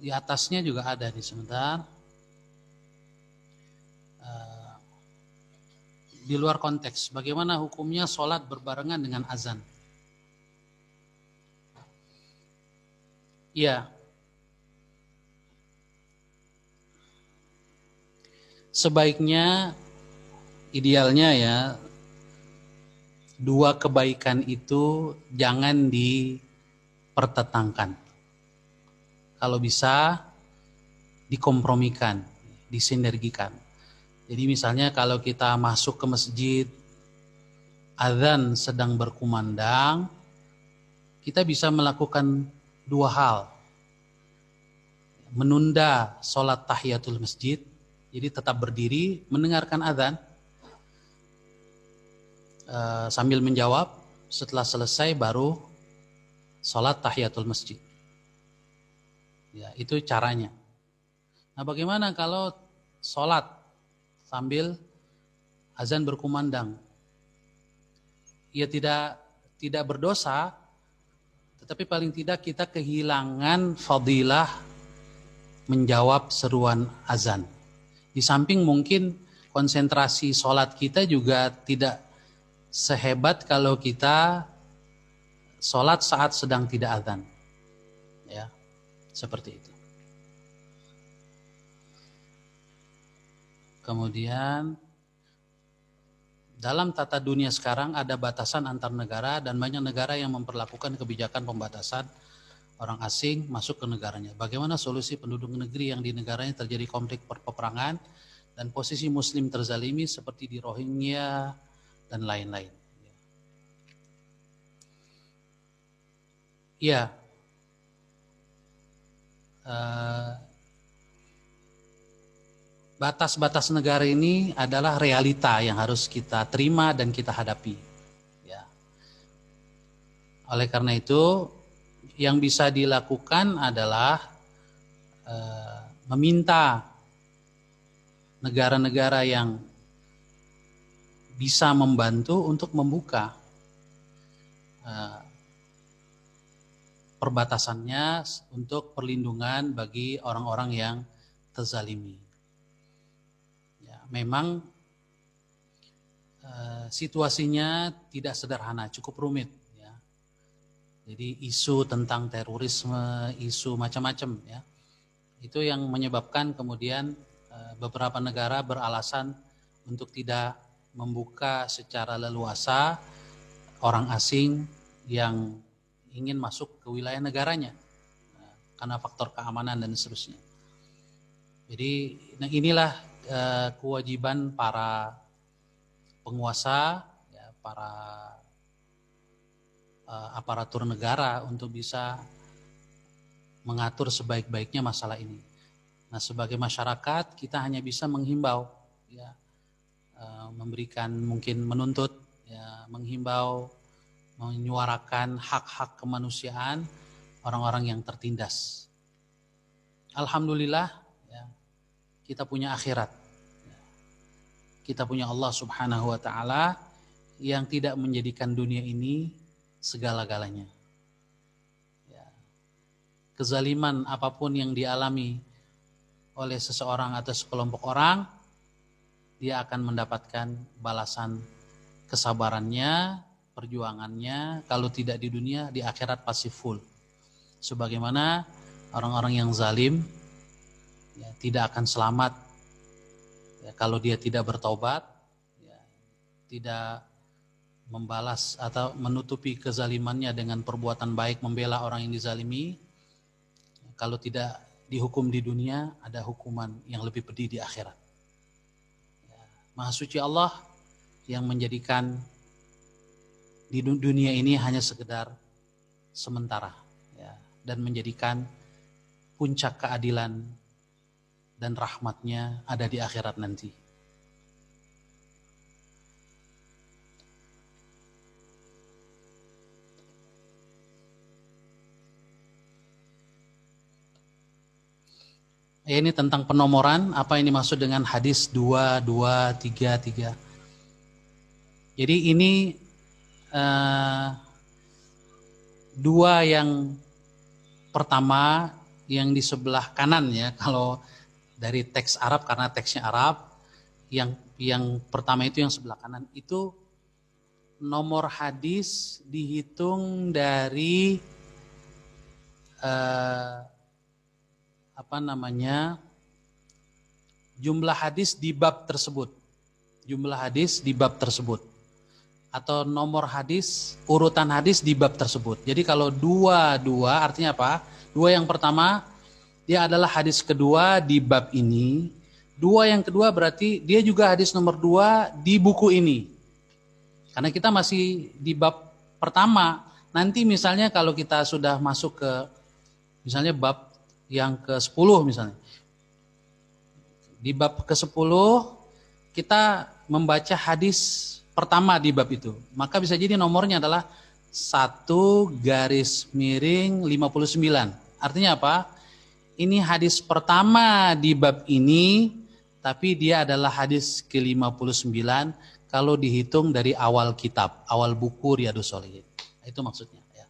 Di atasnya juga ada nih sebentar. Di luar konteks, bagaimana hukumnya sholat berbarengan dengan azan? Ya, sebaiknya idealnya ya dua kebaikan itu jangan dipertentangkan. Kalau bisa dikompromikan, disinergikan. Jadi misalnya kalau kita masuk ke masjid, azan sedang berkumandang, kita bisa melakukan dua hal. Menunda sholat tahiyatul masjid, jadi tetap berdiri mendengarkan azan, sambil menjawab, setelah selesai baru sholat tahiyatul masjid. Ya, itu caranya. Nah, bagaimana kalau sholat sambil azan berkumandang? Ya tidak berdosa, tetapi paling tidak kita kehilangan fadilah menjawab seruan azan. Di samping mungkin konsentrasi sholat kita juga tidak sehebat kalau kita sholat saat sedang tidak azan. Ya. Seperti itu. Kemudian dalam tata dunia sekarang ada batasan antar negara dan banyak negara yang memperlakukan kebijakan pembatasan orang asing masuk ke negaranya. Bagaimana solusi penduduk negeri yang di negaranya terjadi konflik peperangan dan posisi muslim terzalimi seperti di Rohingya dan lain-lain. Ya. Batas-batas negara ini adalah realita yang harus kita terima dan kita hadapi. Ya. Oleh karena itu, yang bisa dilakukan adalah meminta negara-negara yang bisa membantu untuk membuka perbatasannya untuk perlindungan bagi orang-orang yang terzalimi. Ya, memang situasinya tidak sederhana, cukup rumit. Ya. Jadi isu tentang terorisme, isu macam-macam, ya, itu yang menyebabkan kemudian beberapa negara beralasan untuk tidak membuka secara leluasa orang asing yang ingin masuk ke wilayah negaranya karena faktor keamanan dan seterusnya. Jadi inilah kewajiban para penguasa, ya, para aparatur negara untuk bisa mengatur sebaik-baiknya masalah ini. Nah, sebagai masyarakat kita hanya bisa menghimbau, ya, memberikan, mungkin menuntut, ya, menghimbau, menyuarakan hak-hak kemanusiaan orang-orang yang tertindas. Alhamdulillah, ya, kita punya akhirat. Kita punya Allah Subhanahu wa Ta'ala yang tidak menjadikan dunia ini segala-galanya. Ya. Kezaliman apapun yang dialami oleh seseorang atau sekelompok orang, dia akan mendapatkan balasan kesabarannya, perjuangannya. Kalau tidak di dunia, di akhirat pasti full. Sebagaimana orang-orang yang zalim, ya, tidak akan selamat, ya, kalau dia tidak bertaubat, ya, tidak membalas atau menutupi kezalimannya dengan perbuatan baik, membela orang yang dizalimi. Kalau tidak dihukum di dunia, ada hukuman yang lebih pedih di akhirat. Ya, Maha Suci Allah yang menjadikan di dunia ini hanya sekedar sementara, ya, dan menjadikan puncak keadilan dan rahmatnya ada di akhirat nanti. Ini tentang penomoran, apa yang dimaksud dengan hadis 2233. Jadi ini dua yang pertama yang di sebelah kanan, ya, kalau dari teks Arab, karena teksnya Arab, yang pertama itu yang sebelah kanan itu nomor hadis dihitung dari jumlah hadis di bab tersebut, atau nomor hadis, urutan hadis di bab tersebut. Jadi kalau dua artinya apa? Dua yang pertama dia adalah hadis kedua di bab ini. Dua yang kedua berarti dia juga hadis nomor 2 di buku ini. Karena kita masih di bab pertama. Nanti misalnya kalau kita sudah masuk ke misalnya bab yang ke-10 misalnya. Di bab ke-10 kita membaca hadis pertama di bab itu. Maka bisa jadi nomornya adalah 1/59. Artinya apa? Ini hadis pertama di bab ini, tapi dia adalah hadis ke-59 kalau dihitung dari awal kitab, awal buku Riyadhus Shalihin. Itu maksudnya. Ya.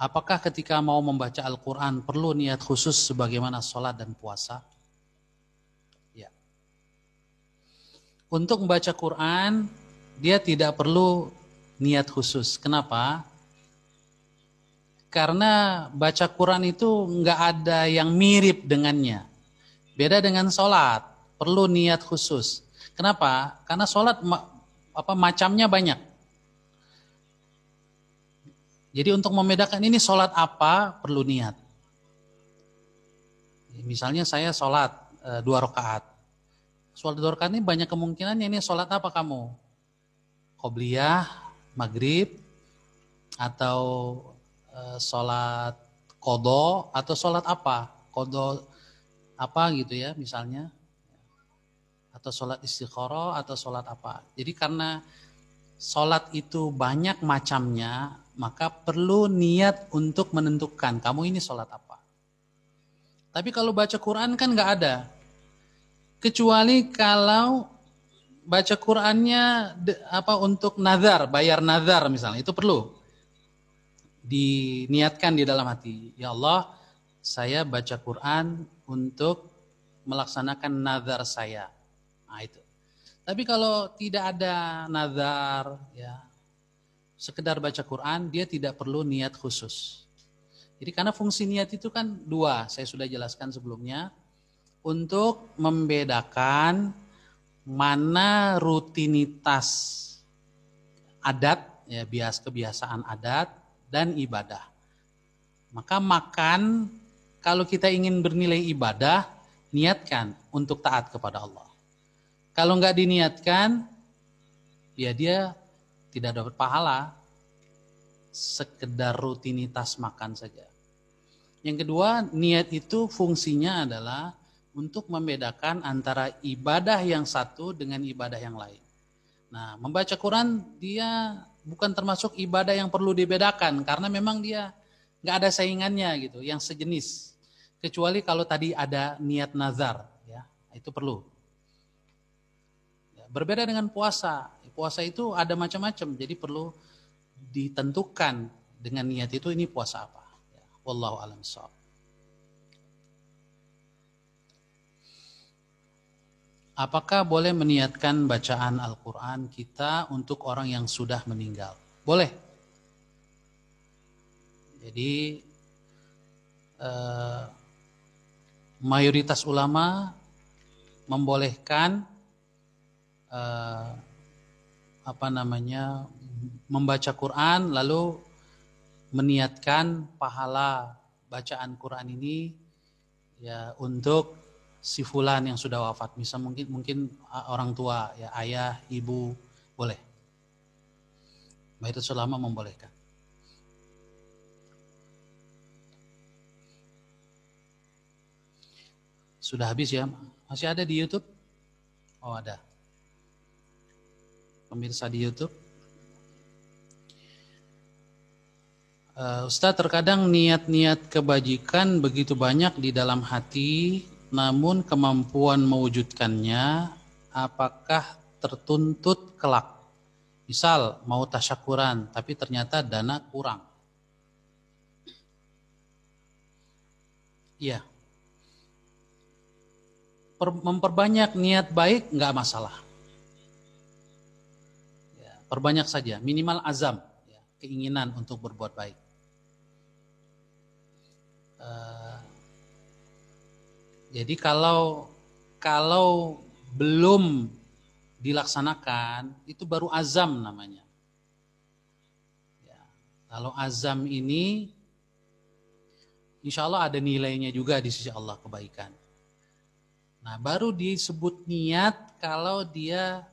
Apakah ketika mau membaca Al-Quran perlu niat khusus sebagaimana sholat dan puasa? Ya. Untuk membaca Quran, dia tidak perlu niat khusus. Kenapa? Karena baca Quran itu nggak ada yang mirip dengannya. Beda dengan sholat, perlu niat khusus. Kenapa? Karena sholat macamnya banyak. Jadi untuk membedakan ini sholat apa, perlu niat. Misalnya saya sholat 2 rakaat. Sholat 2 rakaat ini banyak kemungkinannya, ini sholat apa kamu? Qobliyah, maghrib, atau sholat qadha, atau sholat apa? Qadha apa gitu ya misalnya. Atau sholat istikharah, atau sholat apa. Jadi karena sholat itu banyak macamnya, maka perlu niat untuk menentukan kamu ini sholat apa. Tapi kalau baca Quran kan nggak ada. Kecuali kalau baca Qurannya untuk nazar, bayar nazar misalnya, itu perlu diniatkan di dalam hati. Ya Allah, saya baca Quran untuk melaksanakan nazar saya. Nah itu. Tapi kalau tidak ada nazar, ya sekedar baca Quran, dia tidak perlu niat khusus. Jadi karena fungsi niat itu kan dua, saya sudah jelaskan sebelumnya, untuk membedakan mana rutinitas adat, ya kebiasaan adat dan ibadah. Maka makan, kalau kita ingin bernilai ibadah, niatkan untuk taat kepada Allah. Kalau nggak diniatkan, ya dia tidak dapat pahala, sekedar rutinitas makan saja. Yang kedua, niat itu fungsinya adalah untuk membedakan antara ibadah yang satu dengan ibadah yang lain. Nah, membaca Quran dia bukan termasuk ibadah yang perlu dibedakan, karena memang dia nggak ada saingannya gitu, yang sejenis. Kecuali kalau tadi ada niat nazar, ya itu perlu. Berbeda dengan puasa. Puasa itu ada macam-macam, jadi perlu ditentukan dengan niat itu ini puasa apa. Ya, wallahu a'lam bishawab. Apakah boleh meniatkan bacaan Al-Quran kita untuk orang yang sudah meninggal? Boleh. Jadi mayoritas ulama membolehkan membaca Quran lalu meniatkan pahala bacaan Quran ini ya untuk si fulan yang sudah wafat, misal mungkin orang tua, ya ayah, ibu, boleh. Mayoritas ulama membolehkan. Sudah habis ya? Masih ada di YouTube? Oh ada. Pemirsa di YouTube. Ustaz, terkadang niat-niat kebajikan begitu banyak di dalam hati, namun kemampuan mewujudkannya apakah tertuntut kelak? Misal mau tasyakuran, tapi ternyata dana kurang. Iya. Memperbanyak niat baik nggak masalah. Ya, perbanyak saja, minimal azam, ya, keinginan untuk berbuat baik. Jadi kalau belum dilaksanakan, itu baru azam namanya. Ya, kalau azam ini, insya Allah ada nilainya juga di sisi Allah kebaikan. Nah, baru disebut niat kalau dia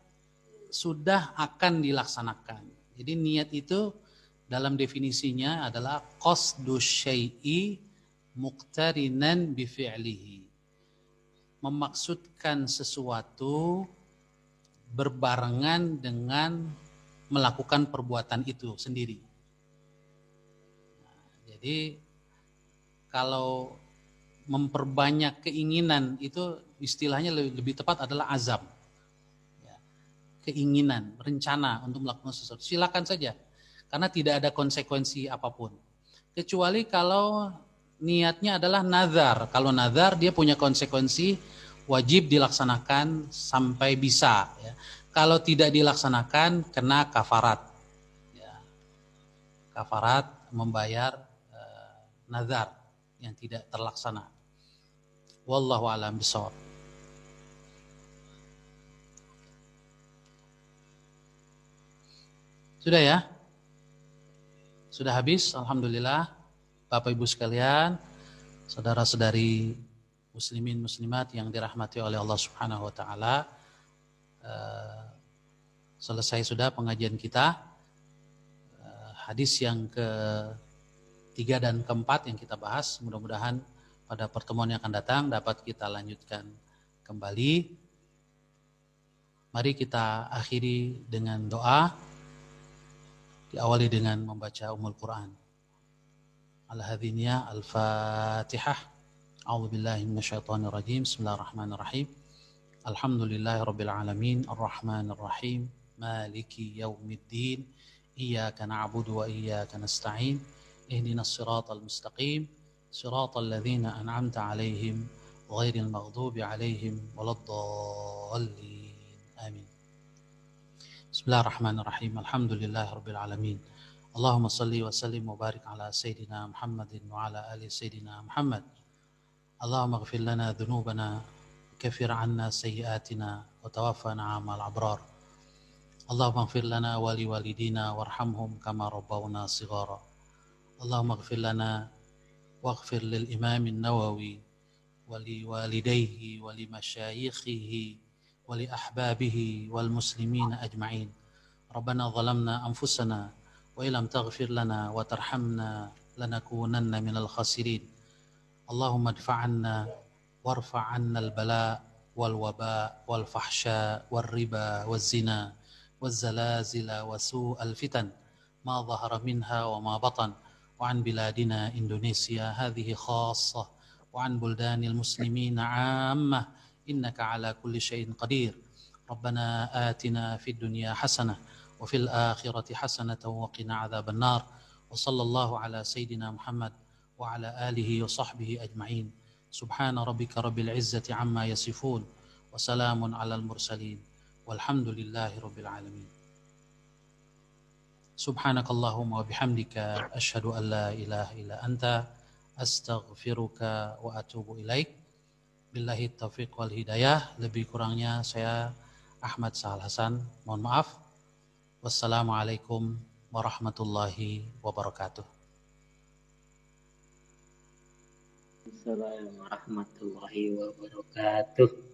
sudah akan dilaksanakan. Jadi niat itu dalam definisinya adalah qasdu syai'i muqtarinan bi fi'lihi. Memaksudkan sesuatu berbarengan dengan melakukan perbuatan itu sendiri. Nah, jadi kalau memperbanyak keinginan itu istilahnya lebih tepat adalah azam. Ya, keinginan, rencana untuk melakukan sesuatu. Silakan saja, karena tidak ada konsekuensi apapun. Kecuali kalau niatnya adalah nazar. Kalau nazar dia punya konsekuensi, wajib dilaksanakan sampai bisa. Ya. Kalau tidak dilaksanakan kena kafarat. Ya. Kafarat membayar nazar yang tidak terlaksana. Wallahu a'lam bishawab. Sudah ya? Sudah habis, alhamdulillah. Bapak Ibu sekalian, saudara-saudari muslimin muslimat yang dirahmati oleh Allah Subhanahu wa taala. Selesai sudah pengajian kita. Hadis yang ketiga dan keempat yang kita bahas, mudah-mudahan pada pertemuan yang akan datang dapat kita lanjutkan kembali. Mari kita akhiri dengan doa, diawali dengan membaca Ummul Quran. Al-Hadhiniyah, Al-Fatihah. A'udzu billahi minasyaitonir rajim. Bismillahirrahmanirrahim. Alhamdulillahirabbil alamin, arrahmanir rahim, maliki yaumiddin. Iyyaka na'budu wa iyyaka nasta'in. Ihdinas siratal mustaqim, siratal ladzina an'amta 'alaihim ghairil maghdubi 'alaihim waladdallin. Amin. Bismillahirrahmanirrahim. Alhamdulillahirabbil alamin. Allahumma shalli wa sallim wa barik ala sayyidina Muhammadin wa ala ali sayyidina Muhammad. Allahumma ighfir lana dhunubana, kaffir 'anna sayyi'atina wa tawaffana 'amal abrar. Allahumma ighfir lana wa liwalidina warhamhum kama rabbawna shighara. Allahumma ighfir lana waghfir lil Imam an-Nawawi wa liwalidayhi wa limasyayikhihi wa li ahbabihi wal muslimina ajma'in. Rabbana zalamna anfusana wa illam taghfir lana wa tarhamna lanakunanna minal khasirin. Allahumma adfa'anna warfa'anna al-bala' wal waba' wal fahsya' wal riba wal zina wal zalazila wa su'al fitan ma dhahara minha wa ma batan wa an biladina Indonesia hadhihi khassah wa an buldanil muslimina 'ammah innaka ala kulli syai'in qadir. Rabbana atina fid dunya hasanah wa fil akhirati hasanatan wa qina adzaban nar. Wa sallallahu ala sayyidina Muhammad wa ala alihi wa sahbihi ajma'in. Subhana rabbika rabbil izzati amma yasifun wa salamun alal mursalin walhamdulillahi rabbil alamin. Subhanakallahumma wa bihamdika asyhadu an la ilaha illa anta astaghfiruka wa atubu ilaik. Billahi taufiq wal hidayah. Lebih kurangnya saya Ahmad Sahal Hasan mohon maaf. Wassalamualaikum warahmatullahi wabarakatuh. Assalamualaikum warahmatullahi wabarakatuh.